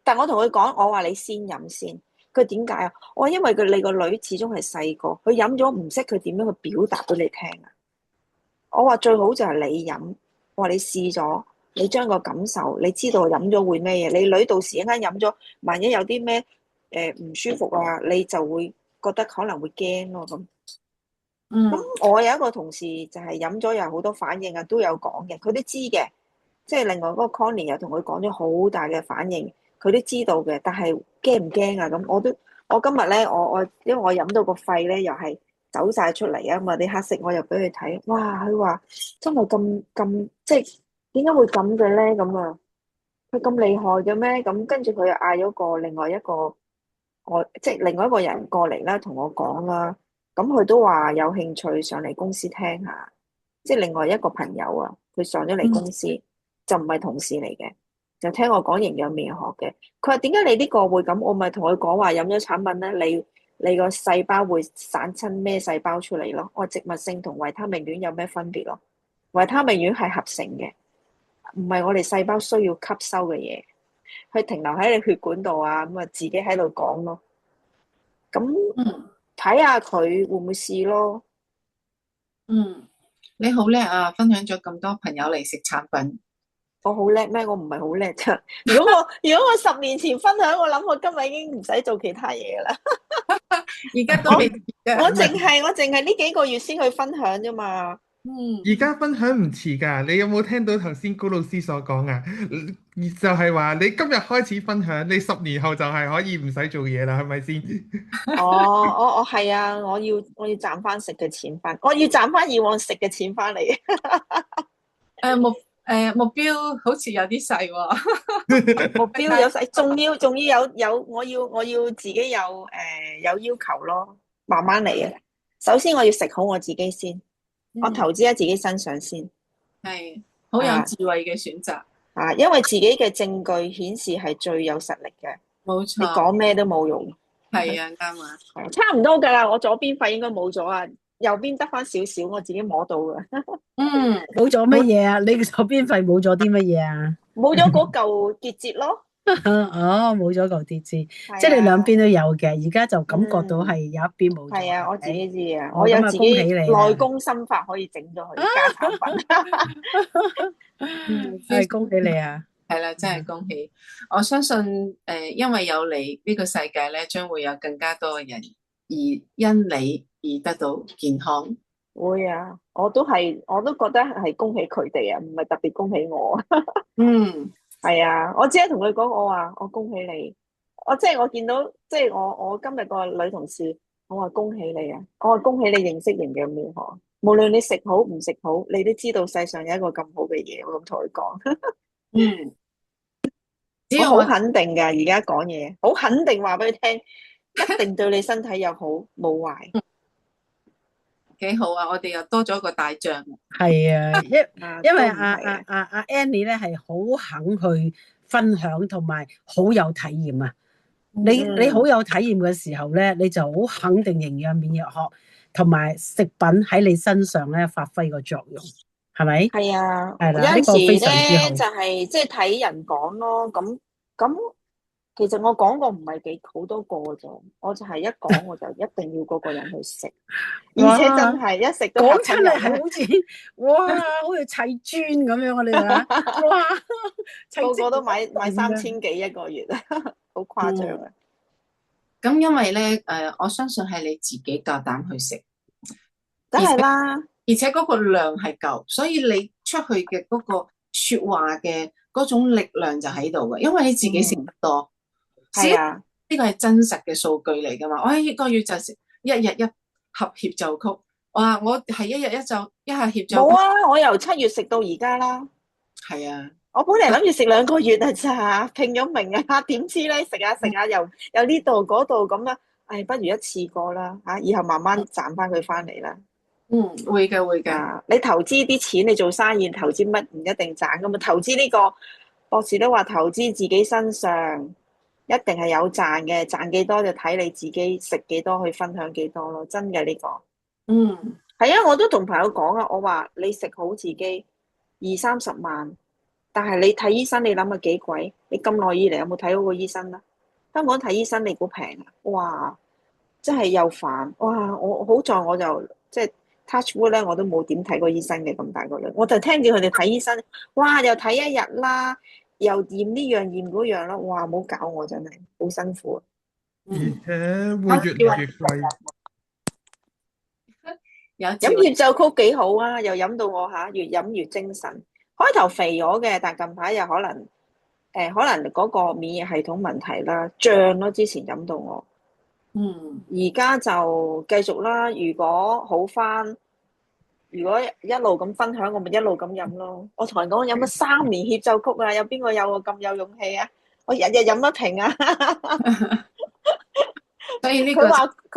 [SPEAKER 6] 但我同佢講，我話你先飲先。佢點解啊？我話因為你個女始終係細個，佢飲咗唔識佢點樣去表達俾你聽啊。我話最好就係你飲，我話你試咗，你將個感受，你知道飲咗會咩嘢。你女到時一間飲咗，萬一有啲咩唔舒服啊，你就會覺得可能會驚咯咁。咁我有一個同事就係飲咗有好多反應啊，都有講嘅，佢都知嘅。即係另外嗰個 Connie 又同佢講咗好大嘅反應，佢都知道嘅。但係驚唔驚啊？咁我今日咧，我因為我飲到個肺咧又係走晒出嚟啊嘛，啲黑色我又俾佢睇，哇！佢話真係咁，即係點解會咁嘅咧？咁啊，佢咁厲害嘅咩？咁跟住佢又嗌咗另外一個即係另外一個人過嚟啦，同我講啦。咁佢都話有興趣上嚟公司聽下，即係另外一個朋友啊，佢上咗嚟公司。就唔係同事嚟嘅，就聽我講營養免疫學嘅。佢話點解你呢個會咁？我咪同佢講話飲咗產品咧，你個細胞會產生咩細胞出嚟咯？我植物性同維他命丸有咩分別咯？維他命丸係合成嘅，唔係我哋細胞需要吸收嘅嘢，佢停留喺你血管度啊，咁啊自己喺度講咯。咁睇下佢會唔會試咯。
[SPEAKER 4] 你好叻啊！分享咗咁多朋友嚟食產品。
[SPEAKER 6] 我好叻咩？我唔係好叻啫。如果我10年前分享，我諗我今日已經唔使做其他嘢噶啦。
[SPEAKER 4] 而家都未，
[SPEAKER 6] 我淨係呢幾個月先去分享啫嘛。
[SPEAKER 2] 而家分享唔遲㗎，你有冇聽到頭先高老師所講啊？就係話你今日開始分享，你10年後就係可以唔使做嘢啦，係咪先？
[SPEAKER 6] 我係啊，我要賺翻食嘅錢翻，我要賺翻以往食嘅錢翻嚟。
[SPEAKER 4] 目標好似有啲細喎，
[SPEAKER 6] 目標有細，仲要有我要自己有要求咯，慢慢嚟啊。首先我要食好我自己先，我投資喺自己身上先，
[SPEAKER 4] 係好有智慧嘅選擇
[SPEAKER 6] 啊，因為自己嘅證據顯示係最有實力嘅，
[SPEAKER 4] 冇錯，
[SPEAKER 6] 你講咩都冇用。
[SPEAKER 4] 係啊，啱啊，
[SPEAKER 6] 差唔多噶啦，我左邊肺應該冇咗啊，右邊得翻少少，我自己摸到噶。
[SPEAKER 5] 冇咗乜嘢啊？你左邊肺冇咗啲乜嘢啊？
[SPEAKER 6] 冇咗嗰嚿結節咯。
[SPEAKER 5] 哦，冇咗嚿結節，即係你兩邊都有嘅，而家就感覺到係有一邊冇咗。
[SPEAKER 6] 係啊，我自己知啊，
[SPEAKER 5] 哦
[SPEAKER 6] 我有自己
[SPEAKER 5] 咁啊恭喜你啊
[SPEAKER 6] 內功心法可以整咗佢加產品。
[SPEAKER 5] 係恭喜你啊！
[SPEAKER 4] 係啦，真係恭喜！我相信因為有你呢個世界咧，將會有更加多嘅人而因你而得到健康。
[SPEAKER 6] 會啊，我都覺得係恭喜佢哋啊，唔係特別恭喜我。係啊，我只係同佢講，我話我恭喜你，我見到我今日個女同事，我話恭喜你啊，我話恭喜你認識營養免疫學，無論你食好唔食好，你都知道世上有一個咁好嘅嘢，我咁同佢講。我好肯定噶，而家講嘢好肯定，話俾你聽，一定對你身體又好，冇壞。
[SPEAKER 4] 幾好啊！我哋又多咗個大將。
[SPEAKER 5] 係啊，因為阿 Annie 咧係好肯去分享，同埋好有體驗啊。你好有體驗嘅時候咧，你就好肯定營養免疫學同埋食品喺你身上咧發揮個作用，係咪？
[SPEAKER 6] 係啊，
[SPEAKER 5] 係啦，
[SPEAKER 6] 有陣時
[SPEAKER 5] 呢個非常之好。
[SPEAKER 6] 咧就係即係睇人講咯，咁其實我講過唔係好多個啫，我就係一講我就一定要嗰個人去食，而且真係一食都
[SPEAKER 5] 講出嚟
[SPEAKER 6] 係
[SPEAKER 5] 好似哇，好似砌磚咁樣，我哋話哇，
[SPEAKER 6] 個個都買3000幾一個月，好誇張啊！
[SPEAKER 4] 咁因為咧我相信係你自己夠膽去食，
[SPEAKER 6] 梗係啦，
[SPEAKER 4] 而且嗰個量係夠，所以你出去嘅嗰個說話嘅嗰種力量就喺度嘅，因為你自己食得多，食
[SPEAKER 6] 係啊，
[SPEAKER 4] 呢個係真實嘅數據嚟噶嘛。我一個月就食一日一盒協奏曲，哇！我係一日一下協奏曲，
[SPEAKER 6] 冇啊，我由7月食到而家啦。
[SPEAKER 4] 係啊，
[SPEAKER 6] 我本嚟諗住食2個月啊咋，拼咗命啊，點知咧食下食下又呢度嗰度咁啊，不如一次過啦嚇，以後慢慢賺翻佢翻嚟啦。
[SPEAKER 4] 會嘅會嘅，
[SPEAKER 6] 啊，你投資啲錢，你做生意投資乜唔一定賺噶嘛？投資呢個博士都話投資自己身上一定係有賺嘅，賺幾多就睇你自己食幾多去分享幾多咯，真嘅呢個。係啊，我都同朋友講啊，我話你食好自己20-30萬，但係你睇醫生你諗下幾貴？你咁耐以嚟有冇睇好過醫生啊？香港睇醫生你估平啊？哇！真係又煩哇！我好在我就即係 touch wood 咧，我都冇點睇過醫生嘅咁大個女，我就聽見佢哋睇醫生，哇！又睇一日啦，又驗呢樣驗嗰樣啦，哇！唔好搞我真係好辛苦啊！
[SPEAKER 2] 而且會越嚟越貴。
[SPEAKER 6] 飲協奏曲幾好啊，又飲到我越飲越精神。開頭肥咗嘅，但近排又可能嗰個免疫系統問題啦，脹咯，之前飲到我。而家就繼續啦。如果好翻，如果一路咁分享，我咪一路咁飲咯。我同人講，我飲咗3年協奏曲啊，有邊個有我咁有勇氣啊？我日日飲一瓶啊！
[SPEAKER 4] 所以呢個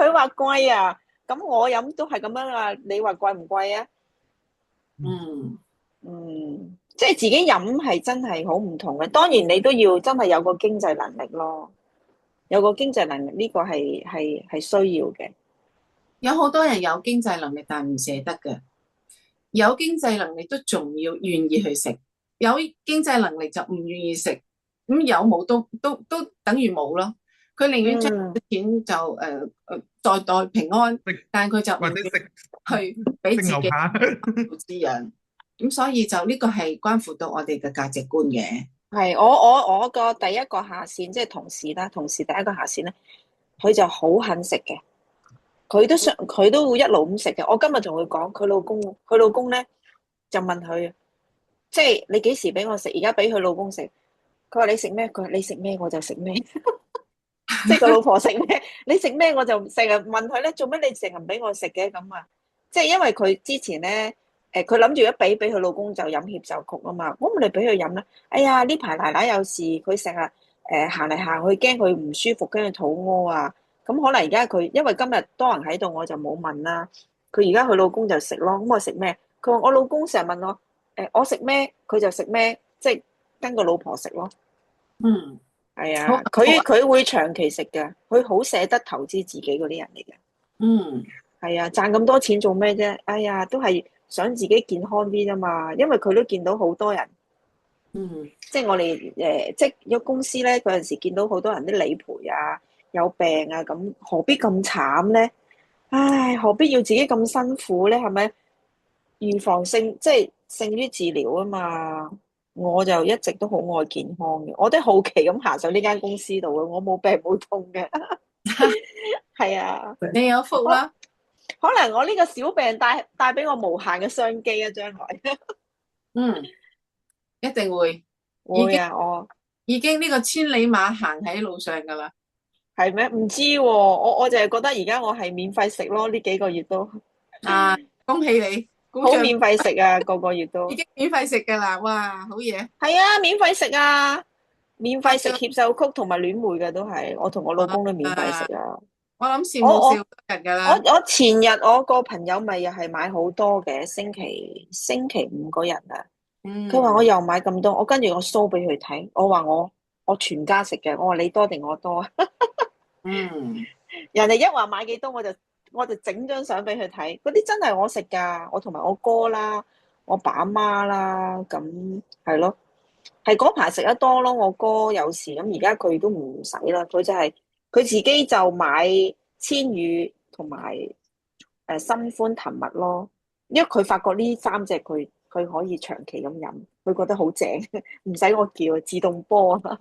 [SPEAKER 6] 佢話貴啊，咁我飲都係咁樣啊。你話貴唔貴啊？即係自己飲係真係好唔同嘅。當然你都要真係有個經濟能力咯。有個經濟能力呢個係需要嘅。
[SPEAKER 4] 有好多人有經濟能力但唔捨得嘅，有經濟能力都仲要願意去食，有經濟能力就唔願意食，咁有冇都等於冇咯。佢寧願將錢就代平安，但係佢就唔願意去俾自己滋養。咁所以就呢個係關乎到我哋嘅價值觀嘅。
[SPEAKER 6] 係我個第一個下線即係同事啦，同事第一個下線咧，佢就好肯食嘅，佢都會一路咁食嘅。我今日同佢講，佢老公咧就問佢，即係你幾時俾我食？而家俾佢老公食，佢話你食咩？佢話你食咩我就食咩，即係個老婆食咩，你食咩我就成日問佢咧，做咩你成日唔俾我食嘅咁啊？即係因為佢之前咧。佢諗住一俾佢老公就飲協奏曲啊嘛，我唔嚟俾佢飲啦。哎呀，呢排奶奶有事，佢成日行嚟行去，驚佢唔舒服，驚佢肚屙啊。咁可能而家佢因為今日多人喺度，我就冇問啦。佢而家佢老公就食咯。咁我食咩？佢話我老公成日問我，我食咩佢就食咩，即係跟個老婆食咯。係啊，佢會長期食嘅，佢好捨得投資自己嗰啲人嚟嘅。係啊，賺咁多錢做咩啫？哎呀，都係。想自己健康啲啫嘛，因為佢都見到好多人，即係我哋即係有公司咧，嗰陣時見到好多人啲理賠啊，有病啊，咁何必咁慘咧？唉，何必要自己咁辛苦咧？係咪？預防性即係勝於治療啊嘛。我就一直都好愛健康嘅，我都好奇咁行上呢間公司度嘅，我冇病冇痛嘅，係啊，
[SPEAKER 4] 你有福啦。
[SPEAKER 6] 可能我呢個小病帶俾我無限嘅商機啊！將來，
[SPEAKER 4] 一定會
[SPEAKER 6] 啊！我
[SPEAKER 4] 已經呢個千里馬行喺路上噶啦，
[SPEAKER 6] 係咩？唔知喎，我就係覺得而家我係免費食咯，呢幾個月都
[SPEAKER 4] 恭喜你，
[SPEAKER 6] 好免費食啊！個個月都
[SPEAKER 4] 已經免費食噶啦，哇，好嘢！
[SPEAKER 6] 係啊，免費食啊，免費食協奏曲同埋戀梅嘅都係，我同我老公都免費食啊！
[SPEAKER 4] 我諗羨慕少人噶啦。
[SPEAKER 6] 我前日我個朋友咪又係買好多嘅，星期5嗰日啊，佢話我又買咁多，我跟住我 show 俾佢睇，我話我全家食嘅，我話你多定我多啊？人哋一話買幾多，我就整張相俾佢睇，嗰啲真係我食噶，我同埋我哥啦，我爸阿媽啦，咁係咯，係嗰排食得多咯，我哥有時咁，而家佢都唔使啦，佢就係。佢自己就買千羽同埋心歡藤蜜咯，因為佢發覺呢3隻佢可以長期咁飲，佢覺得好正，唔使我叫，自動波啊，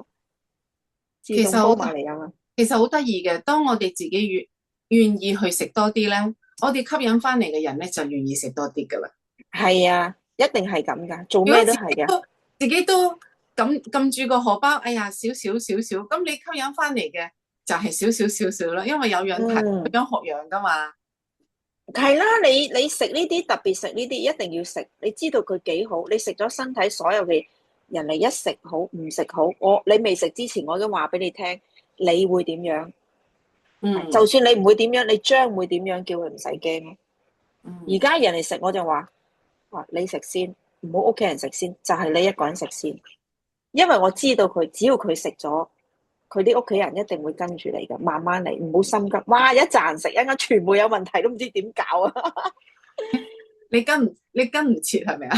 [SPEAKER 6] 自動波買嚟飲啊。
[SPEAKER 4] 其實好得意嘅，當我哋自己願意去食多啲咧，我哋吸引翻嚟嘅人咧就願意食多啲噶啦。
[SPEAKER 6] 係啊，一定係咁噶，做
[SPEAKER 4] 如果
[SPEAKER 6] 咩都係噶。
[SPEAKER 4] 自己都撳住個荷包，哎呀少少少少，咁你吸引翻嚟嘅就係少少少少啦，因為有樣睇有樣學樣噶嘛。
[SPEAKER 6] 係啦，你食呢啲，特別食呢啲，一定要食。你知道佢幾好，你食咗身體所有嘅人嚟一食好，唔食好。你未食之前，我已經話俾你聽，你會點樣？就算你唔會點樣，你將會點樣？叫佢唔使驚咯。而家人嚟食，我就話，你食先，唔好屋企人食先，就係你一個人食先。因為我知道佢，只要佢食咗，佢啲屋企人一定會跟住你噶，慢慢嚟，唔好心急。哇！一陣人食，一陣全部有問題，都唔知點搞啊！
[SPEAKER 4] 你跟唔切係咪啊？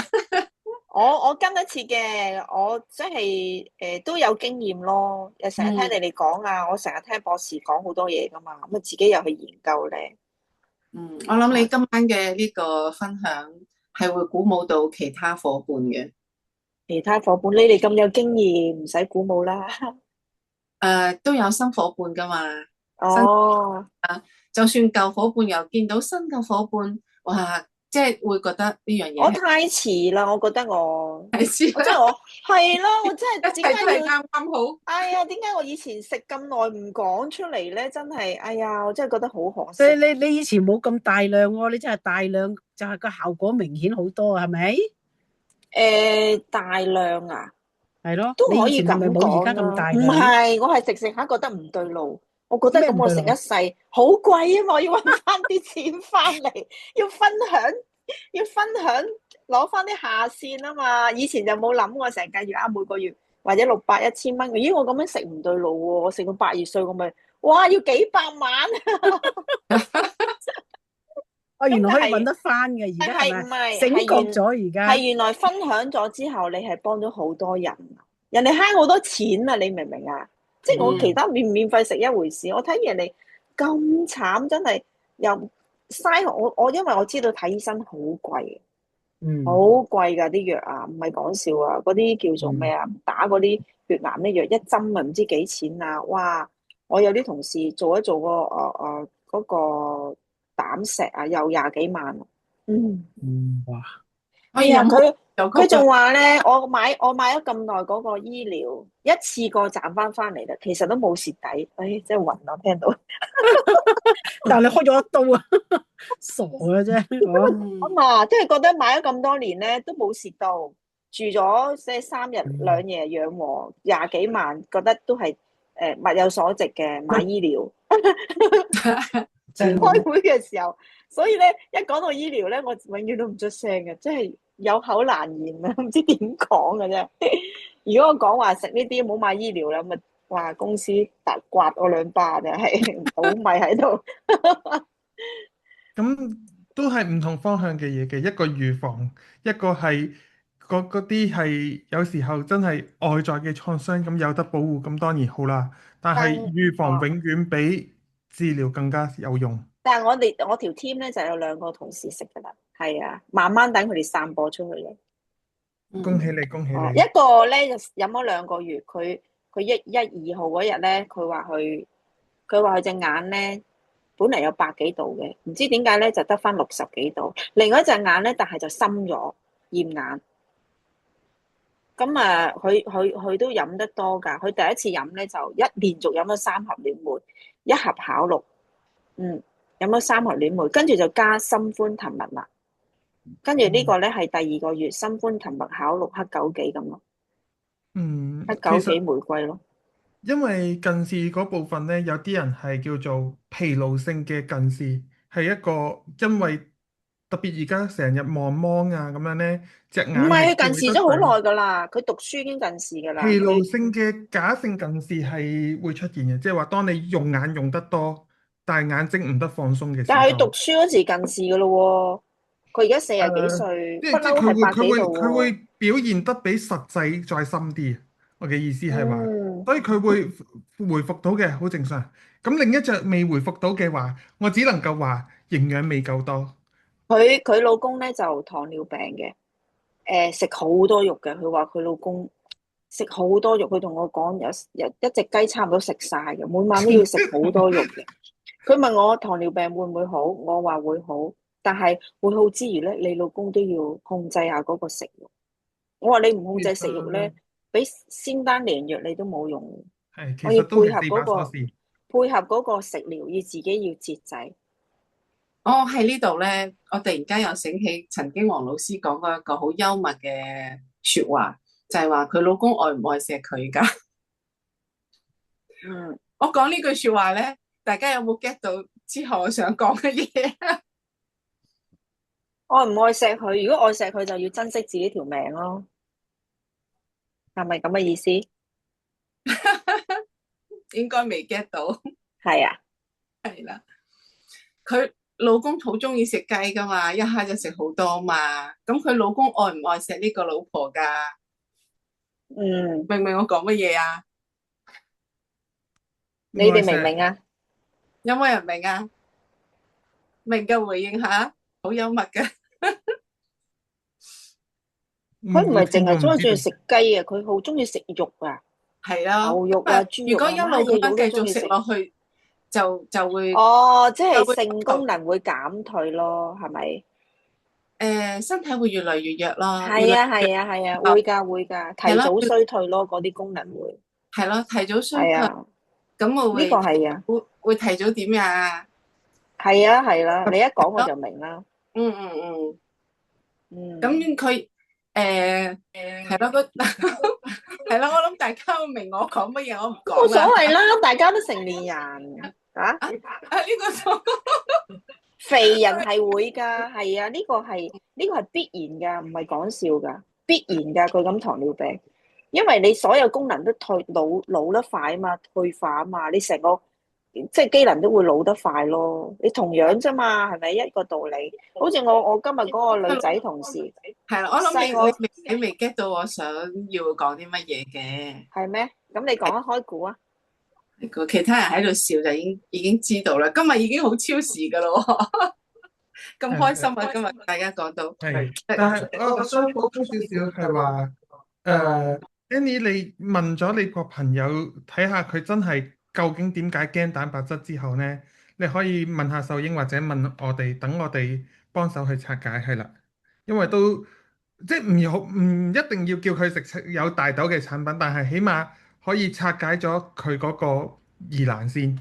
[SPEAKER 6] 我跟得切嘅，我即係都有經驗咯。又成日聽你哋講啊，我成日聽博士講好多嘢噶嘛，咁啊自己又去研究咧。
[SPEAKER 4] 我諗你今晚嘅呢個分享係會鼓舞到其他伙伴嘅。
[SPEAKER 6] 其他伙伴，你哋咁有經驗，唔使鼓舞啦。
[SPEAKER 4] 都有新伙伴噶嘛。
[SPEAKER 6] 哦，
[SPEAKER 4] 就算舊伙伴又見到新嘅伙伴，哇！即係會覺得呢樣嘢
[SPEAKER 6] 我太遲啦，我覺得我
[SPEAKER 4] 係
[SPEAKER 6] 即係我係咯，我真係
[SPEAKER 4] 一切都係啱啱好。
[SPEAKER 6] 哎呀，點解我以前食咁耐唔講出嚟咧？真係，哎呀，我真係覺得好可惜。
[SPEAKER 5] 你以前冇咁大量喎，你真係大量就係個效果明顯好多，係咪？
[SPEAKER 6] 大量啊，
[SPEAKER 5] 係咯，
[SPEAKER 6] 都可以咁
[SPEAKER 5] 你以前係咪冇而家咁
[SPEAKER 6] 講啦。
[SPEAKER 5] 大量？
[SPEAKER 6] 唔係，我係食下覺得唔對路，我覺得咁我食一世好貴啊嘛，我要搵翻啲錢翻嚟，要分享，攞翻啲下線啊嘛。以前就冇諗過成日計住每個月或者600、1000蚊。咦，我咁樣食唔對路喎，我食到80歲我咪，哇，要幾百萬。
[SPEAKER 5] 原來可以搵得翻嘅，而家係咪醒覺咗？而家
[SPEAKER 6] 係原來分享咗之後，你係幫咗好多人，人哋慳好多錢啊！你明唔明啊？即係我其他免費食一回事，我睇人哋咁慘，真係又嘥我，因為我知道睇醫生好貴，好貴噶啲藥啊，唔係講笑啊！嗰啲叫做咩啊？打嗰啲血癌啲藥一針啊，唔知幾錢啊！哇！我有啲同事做個嗰個膽石啊，又20幾萬。
[SPEAKER 5] 哇！
[SPEAKER 6] 哎呀，佢仲話咧，我買咗咁耐嗰個醫療，一次過賺翻嚟啦，其實都冇蝕底。哎，真係暈啊！聽到，
[SPEAKER 5] 但係你開咗一刀啊，傻嘅啫。
[SPEAKER 6] 咁啊，即係覺得買咗咁多年咧，都冇蝕到，住咗即係3日2夜養和20幾萬，覺得都係物有所值嘅買醫療。開會嘅時候，所以咧一講到醫療咧，我永遠都唔出聲嘅，即係有口難言啊，唔知點講嘅啫。如果我講話食呢啲唔好買醫療啦，咁啊，哇，公司刮我2巴就係倒米喺度。
[SPEAKER 2] 咁都係唔同方向嘅嘢嘅，一個預防，一個係嗰啲係有時候真係外在嘅創傷，咁有得保護，咁當然好啦。但係預防永遠比治療更加有用。
[SPEAKER 6] 但係我條 team 咧就有2個同事食噶啦，係啊，慢慢等佢哋散播出去咧。
[SPEAKER 2] 恭喜你，恭喜你！
[SPEAKER 6] 一個咧就飲咗2個月，佢1月2號嗰日咧，佢話佢隻眼咧本嚟有100幾度嘅，唔知點解咧就得翻60幾度。另外一隻眼咧，但係就深咗驗眼。咁啊，佢都飲得多㗎。佢第一次飲咧就連續飲咗3盒暖梅，1盒巧露，飲咗3盒暖梅，跟住就加心歡藤蜜啦。跟住呢個咧係第2個月，心歡藤蜜巧露黑枸杞咁咯。黑枸杞玫瑰咯。
[SPEAKER 2] 因為近視嗰部分咧，有啲人係叫做疲勞性嘅近視，係一個因為特別而家成日望芒啊咁樣咧，隻眼
[SPEAKER 6] 唔係佢近視咗好耐㗎啦，佢讀書已經近視㗎啦。
[SPEAKER 2] 疲勞性嘅假性近視係會出現嘅，即係話當你用眼用得多，但係眼睛唔得放鬆嘅時候。
[SPEAKER 6] 但係佢讀書嗰時近視㗎咯喎，佢而家40幾歲，不嬲係100幾度喎。
[SPEAKER 2] 佢會表現得比實際再深啲。我嘅意思係話，所以佢會回復到嘅，好正常。咁另一隻未回復到嘅話，我只能夠話營養未夠多。
[SPEAKER 6] 佢老公咧就糖尿病嘅，食好多肉嘅。佢話佢老公食好多肉，佢同我講有一隻雞差唔多食晒嘅，每晚都要食好多肉嘅。佢問我糖尿病會唔會好，我話會好，但係會好之餘咧，你老公都要控制下嗰個食慾。我話你唔控制食慾咧，俾仙丹良藥你都冇用。
[SPEAKER 2] 係，
[SPEAKER 6] 我要
[SPEAKER 2] 其實都
[SPEAKER 6] 配合
[SPEAKER 2] 係4把鎖匙。
[SPEAKER 6] 配合嗰個食療，要自己要節制。
[SPEAKER 4] 我喺呢度咧，我突然間又醒起曾經黃老師講過一個好幽默嘅説話，就係話佢老公愛唔愛錫佢㗎？
[SPEAKER 6] 嗯，
[SPEAKER 4] 我講呢句説話咧，大家有冇 get 到之後我想講嘅嘢？
[SPEAKER 6] 愛唔愛錫佢？如果愛錫佢，就要珍惜自己條命咯，係咪咁嘅意思？
[SPEAKER 4] 應該未 get 到。
[SPEAKER 6] 係啊，
[SPEAKER 4] 係啦，佢老公好中意食雞噶嘛，一下就食好多嘛。咁佢老公愛唔愛錫呢個老婆噶？
[SPEAKER 6] 嗯，
[SPEAKER 4] 明唔明我講乜嘢啊？
[SPEAKER 6] 你哋明唔明啊？
[SPEAKER 4] 有冇人明啊？明嘅回應下，好幽默嘅。
[SPEAKER 6] 佢唔係淨係中意
[SPEAKER 2] 知道
[SPEAKER 6] 食雞啊，佢好中意食肉啊，
[SPEAKER 4] 係啊，
[SPEAKER 6] 牛肉啊、豬肉啊，
[SPEAKER 4] 如果一路咁樣繼續食
[SPEAKER 6] 乜嘢肉都中意食。
[SPEAKER 4] 落去，就會
[SPEAKER 6] 哦，即係
[SPEAKER 4] 就會
[SPEAKER 6] 性功能會減退咯，係咪？
[SPEAKER 4] 身體會越嚟越弱咯。
[SPEAKER 6] 係啊，係啊，係啊，會㗎，會㗎，提早衰退咯，嗰啲功能會。
[SPEAKER 4] 係咯，提早衰退，
[SPEAKER 6] 係啊，
[SPEAKER 4] 咁我
[SPEAKER 6] 呢個係啊，
[SPEAKER 4] 會提早點呀？
[SPEAKER 6] 係啊，係啦，你一講我就明啦。
[SPEAKER 4] 嗯。
[SPEAKER 6] 嗯，
[SPEAKER 4] 咁佢係咯，係咯，我諗大家會明我講乜嘢，我唔講
[SPEAKER 6] 冇所
[SPEAKER 4] 啦。
[SPEAKER 6] 謂啦，大家都成年人啊，
[SPEAKER 4] 呢個錯
[SPEAKER 6] 肥人係會㗎，係啊，呢個係必然㗎，唔係講笑㗎，必然㗎，佢咁糖尿病，因為你所有功能都老得快啊嘛，退化啊嘛，你成個即係機能都會老得快咯。你同樣啫嘛，係咪一個道理？好似我今日嗰個女仔同事，
[SPEAKER 4] 係啦，我諗
[SPEAKER 6] 細我
[SPEAKER 4] 你未 get 到我想要講啲乜嘢嘅。
[SPEAKER 6] 係咩？咁你講一開估啊？
[SPEAKER 4] 其他人喺度笑就已經知道啦。今日已經好超時噶咯，咁開心啊！今日大家講到
[SPEAKER 2] 係，但係我想補充少少係話，Annie 你問咗你個朋友睇下佢真係究竟點解驚蛋白質之後呢，你可以問下秀英或者問我哋，等我哋幫手去拆解係啦，因為都即係唔一定要叫佢食有大豆嘅產品，但係起碼可以拆解咗佢嗰個疑難先，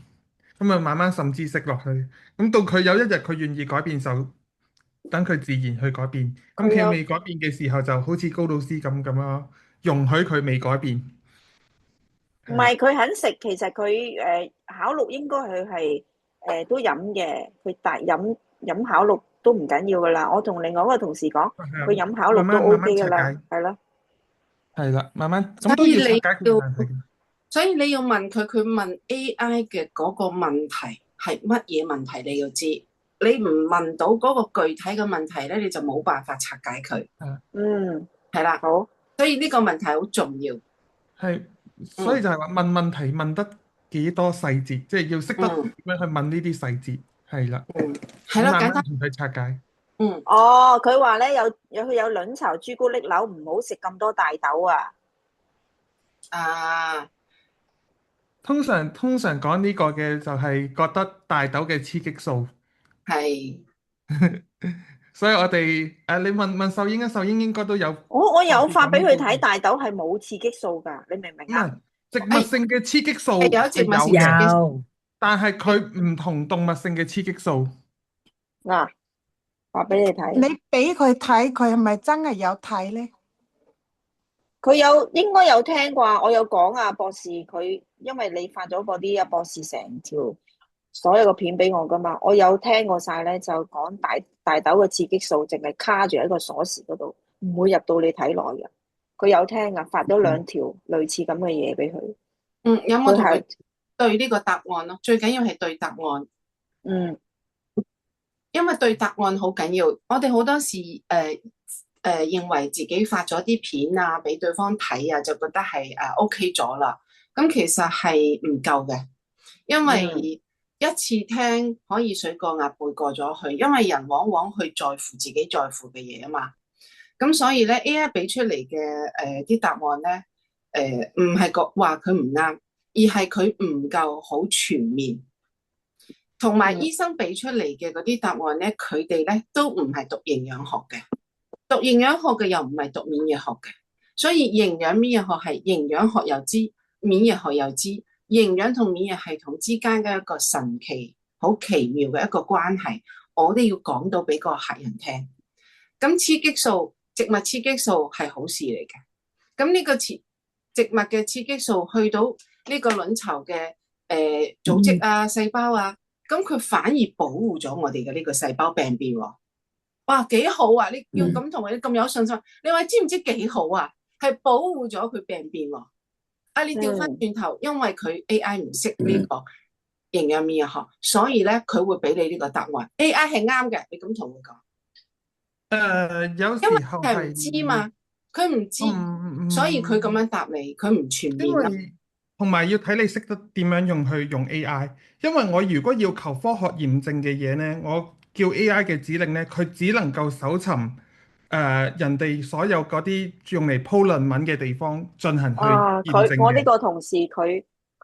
[SPEAKER 2] 咁啊慢慢滲知識落去，咁到佢有一日佢願意改變就等佢自然去改變，咁佢未改變嘅時候就好似高老師咁咯，容許佢未改變。
[SPEAKER 6] 唔係佢肯食，其實佢考綠應該佢係都飲嘅，佢大飲考綠都唔緊要噶啦。我同另外一個同事講，佢飲考綠都 OK 噶啦，係咯。
[SPEAKER 2] 係啦，慢慢咁都要拆解佢難題嘅。
[SPEAKER 4] 所以你要問佢，佢問 AI 嘅嗰個問題係乜嘢問題，你要知。你唔問到嗰個具體嘅問題咧，你就冇辦法拆解佢。
[SPEAKER 6] 嗯，
[SPEAKER 4] 係啦，
[SPEAKER 6] 好。
[SPEAKER 4] 所以呢個問題好重要。
[SPEAKER 2] 係，所以就係話問問題問得幾多細節，即係要識得點樣去問呢啲細節，係啦。
[SPEAKER 4] 係咯，
[SPEAKER 2] 慢
[SPEAKER 4] 簡單
[SPEAKER 2] 慢同佢拆解。
[SPEAKER 6] 哦，佢話咧佢有卵巢朱古力瘤，唔好食咁多大豆啊。
[SPEAKER 4] 啊，
[SPEAKER 2] 通常講呢個嘅就係覺得大豆嘅雌激素，
[SPEAKER 4] 係。
[SPEAKER 2] 所以我哋你問秀英啊，秀英應該都有。
[SPEAKER 6] 我有發俾佢睇，大豆係冇雌激素㗎，你明唔明啊？
[SPEAKER 2] 植物性嘅雌激素
[SPEAKER 4] 係有植物性
[SPEAKER 2] 嘅，
[SPEAKER 5] 有，
[SPEAKER 2] 但係佢唔同動物性嘅雌激素。
[SPEAKER 6] 嗱，發俾你睇。
[SPEAKER 7] 你俾佢睇，佢係咪真係有睇咧？
[SPEAKER 6] 佢應該有聽啩，我有講啊，博士佢，因為你發咗嗰啲啊，博士成條所有嘅片俾我噶嘛，我有聽過晒咧，就講大豆嘅雌激素淨係卡住喺個鎖匙嗰度，唔會入到你體內嘅。佢有聽啊，發咗2條類似咁嘅嘢俾佢。
[SPEAKER 4] 有冇同佢對呢個答案咯？最緊要係對答案。因為對答案好緊要。我哋好多時認為自己發咗啲片啊，俾對方睇啊，就覺得係OK 咗啦。咁其實係唔夠嘅，因為一次聽可以水過鴨背過咗去，因為人往往去在乎自己在乎嘅嘢啊嘛。咁所以咧 AI 俾出嚟嘅啲答案咧，唔係話佢唔啱，而係佢唔夠好全面。同埋醫生俾出嚟嘅嗰啲答案咧，佢哋咧都唔係讀營養學嘅，讀營養學嘅又唔係讀免疫學嘅，所以營養免疫學係營養學又知，免疫學又知，營養同免疫系統之間嘅一個神奇、好奇妙嘅一個關係，我哋要講到俾個客人聽。咁雌激素、植物雌激素係好事嚟嘅，咁呢個植物嘅雌激素去到呢個卵巢嘅組織啊、細胞啊，咁佢反而保護咗我哋嘅呢個細胞病變喎。哇，幾好啊！你要咁同佢咁有信心，你話知唔知幾好啊？係保護咗佢病變喎。啊，你調翻轉頭，因為佢 AI 唔識呢個營養免疫學，所以咧佢會俾你呢個答案。AI 係啱嘅，你咁同佢講。
[SPEAKER 2] 有時
[SPEAKER 4] 因為
[SPEAKER 2] 候
[SPEAKER 4] 佢係唔知嘛，佢唔知，所以佢咁樣答你，佢唔全面啦。
[SPEAKER 2] 同埋要睇你識得點樣用 AI，因為我如果要求科學驗證嘅嘢呢，我叫 AI 嘅指令呢，佢只能夠搜尋人哋所有嗰啲用嚟鋪論文嘅地方進行去驗證
[SPEAKER 6] 我呢
[SPEAKER 2] 嘅。
[SPEAKER 6] 個同事佢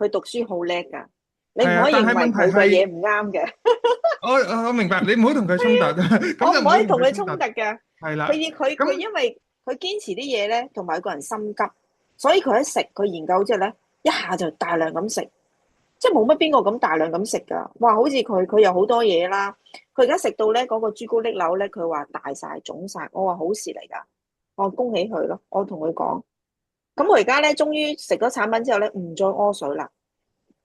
[SPEAKER 6] 讀書好叻㗎，你唔
[SPEAKER 2] 係啊，
[SPEAKER 6] 可以認為
[SPEAKER 2] 但係問題
[SPEAKER 6] 佢嘅嘢
[SPEAKER 2] 係，
[SPEAKER 6] 唔啱嘅。
[SPEAKER 2] 我明白，你唔好同佢衝突，咁
[SPEAKER 6] 我
[SPEAKER 2] 就
[SPEAKER 6] 唔可以同佢
[SPEAKER 2] 衝
[SPEAKER 6] 衝突嘅。
[SPEAKER 2] 係啦，
[SPEAKER 6] 佢因為佢堅持啲嘢咧，同埋個人心急，所以佢一食佢研究之後咧，一下就大量咁食，即係冇乜邊個咁大量咁食㗎。哇！好似佢有好多嘢啦，佢而家食到咧嗰個朱古力瘤咧，佢話大晒腫晒，我話好事嚟㗎，我恭喜佢咯。我同佢講，咁我而家咧終於食咗產品之後咧，唔再屙水啦，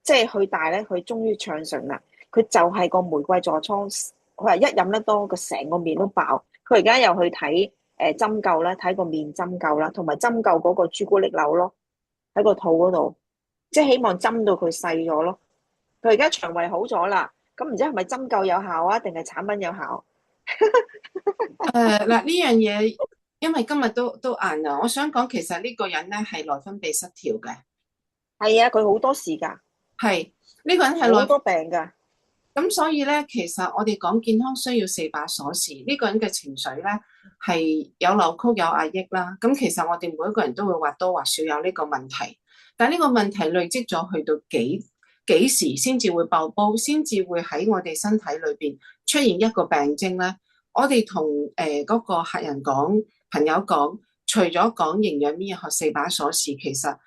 [SPEAKER 6] 即係去大咧，佢終於暢順啦。佢就係個玫瑰痤瘡，佢話一飲得多，個成個面都爆。佢而家又去睇針灸啦，睇個面針灸啦，同埋針灸嗰個朱古力瘤咯，喺個肚嗰度，即係希望針到佢細咗咯。佢而家腸胃好咗啦，咁唔知係咪針灸有效啊，定係產品有效？
[SPEAKER 4] 嗱呢樣嘢，因為今日都晏啦，我想講其實呢個人咧係內分泌失調嘅。
[SPEAKER 6] 係啊，佢好多事㗎。
[SPEAKER 4] 係呢個人係
[SPEAKER 6] 好多病㗎。
[SPEAKER 4] 咁所以咧，其實我哋講健康需要4把鎖匙。呢個人嘅情緒咧係有扭曲、有壓抑啦。咁其實我哋每一個人都會或多或少有呢個問題，但呢個問題累積咗去到幾時先至會爆煲，先至會喺我哋身體裏邊出現一個病徵咧？我哋同嗰個客人講、朋友講，除咗講營養免疫學4把鎖匙，其實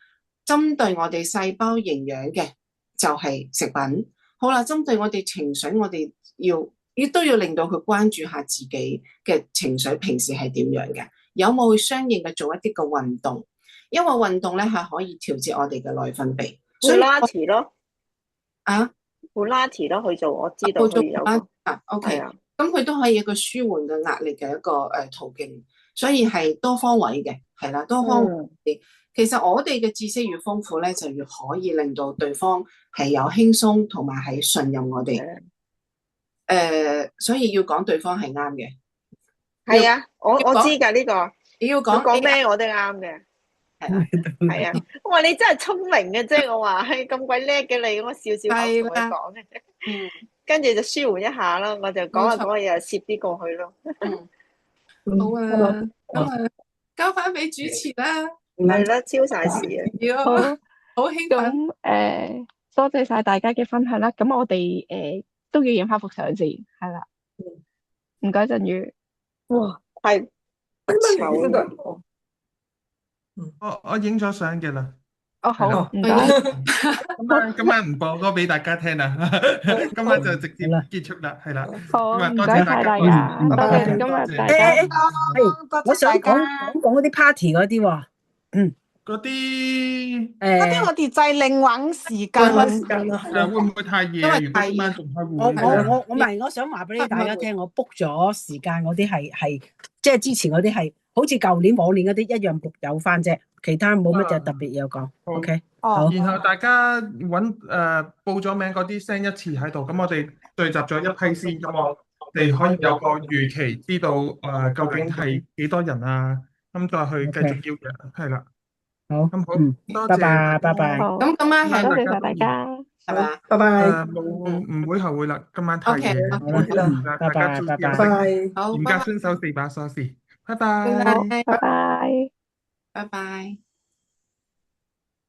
[SPEAKER 4] 針對我哋細胞營養嘅就係食品。好啦，針對我哋情緒，我哋都要令到佢關注下自己嘅情緒，平時係點樣嘅，有冇去相應嘅做一啲嘅運動，因為運動咧係可以調節我哋嘅內分泌。
[SPEAKER 6] 普拉提咯，
[SPEAKER 4] 啊，
[SPEAKER 6] 普拉提咯去做，我知道佢有個
[SPEAKER 4] OK，
[SPEAKER 6] 係啊，
[SPEAKER 4] 咁佢都可以一個舒緩嘅壓力嘅一個途徑，所以係多方位嘅，係啦，多方位。其實我哋嘅知識越豐富咧，就越可以令到對方係有輕鬆同埋係信任我哋。所以要講對方係啱嘅。
[SPEAKER 6] 係啊，我知㗎呢個。
[SPEAKER 4] 你要
[SPEAKER 6] 講咩我都啱嘅。係啦，係啊。我話你真係聰明嘅啫，我話係咁鬼叻嘅你，我笑笑口同佢講嘅。跟住就舒緩一下啦，我就講下嘢又攝啲過去咯。
[SPEAKER 4] 好啊，咁啊，交翻俾主持啦。
[SPEAKER 6] 係啦，超晒事啊！
[SPEAKER 4] 好興奮。
[SPEAKER 1] 咁多謝晒大家嘅分享啦。咁我哋都要影翻幅相先，係啦。唔該，振宇。
[SPEAKER 6] 哇，係醜。
[SPEAKER 2] 我影咗相嘅啦。
[SPEAKER 1] 哦，好，唔該。
[SPEAKER 2] 今晚唔播歌俾大家聽啦，今晚就直接結束啦，係啦。
[SPEAKER 1] 好，唔該晒大家，多謝今日大家。
[SPEAKER 5] 我想講嗰啲 party 嗰啲喎，
[SPEAKER 2] 嗰啲
[SPEAKER 7] 我哋就係另揾時間
[SPEAKER 2] 啦。會唔會太夜？如果今晚仲開會，
[SPEAKER 5] 我唔係，我想話俾大家聽，我 book 咗時間嗰啲係即係之前嗰啲係好似舊年往年嗰啲一樣 book 有翻啫，其他冇乜嘢特別有講。OK，好。
[SPEAKER 2] 然後大家報咗名嗰啲 send 一次喺度，咁我哋聚集咗一批先，咁我哋可以有個預期，知道究竟係幾多人啊，咁再去繼續邀約，係啦。
[SPEAKER 5] 好，
[SPEAKER 2] 咁好，多謝，
[SPEAKER 5] 拜拜。
[SPEAKER 4] 咁今晚係
[SPEAKER 1] 多謝晒大家，
[SPEAKER 4] 係嘛？
[SPEAKER 3] 拜拜。
[SPEAKER 2] 唔會後會啦，今晚太夜，大家注意，嚴格遵守4把鎖匙，拜拜，
[SPEAKER 1] 拜拜，
[SPEAKER 4] 拜拜。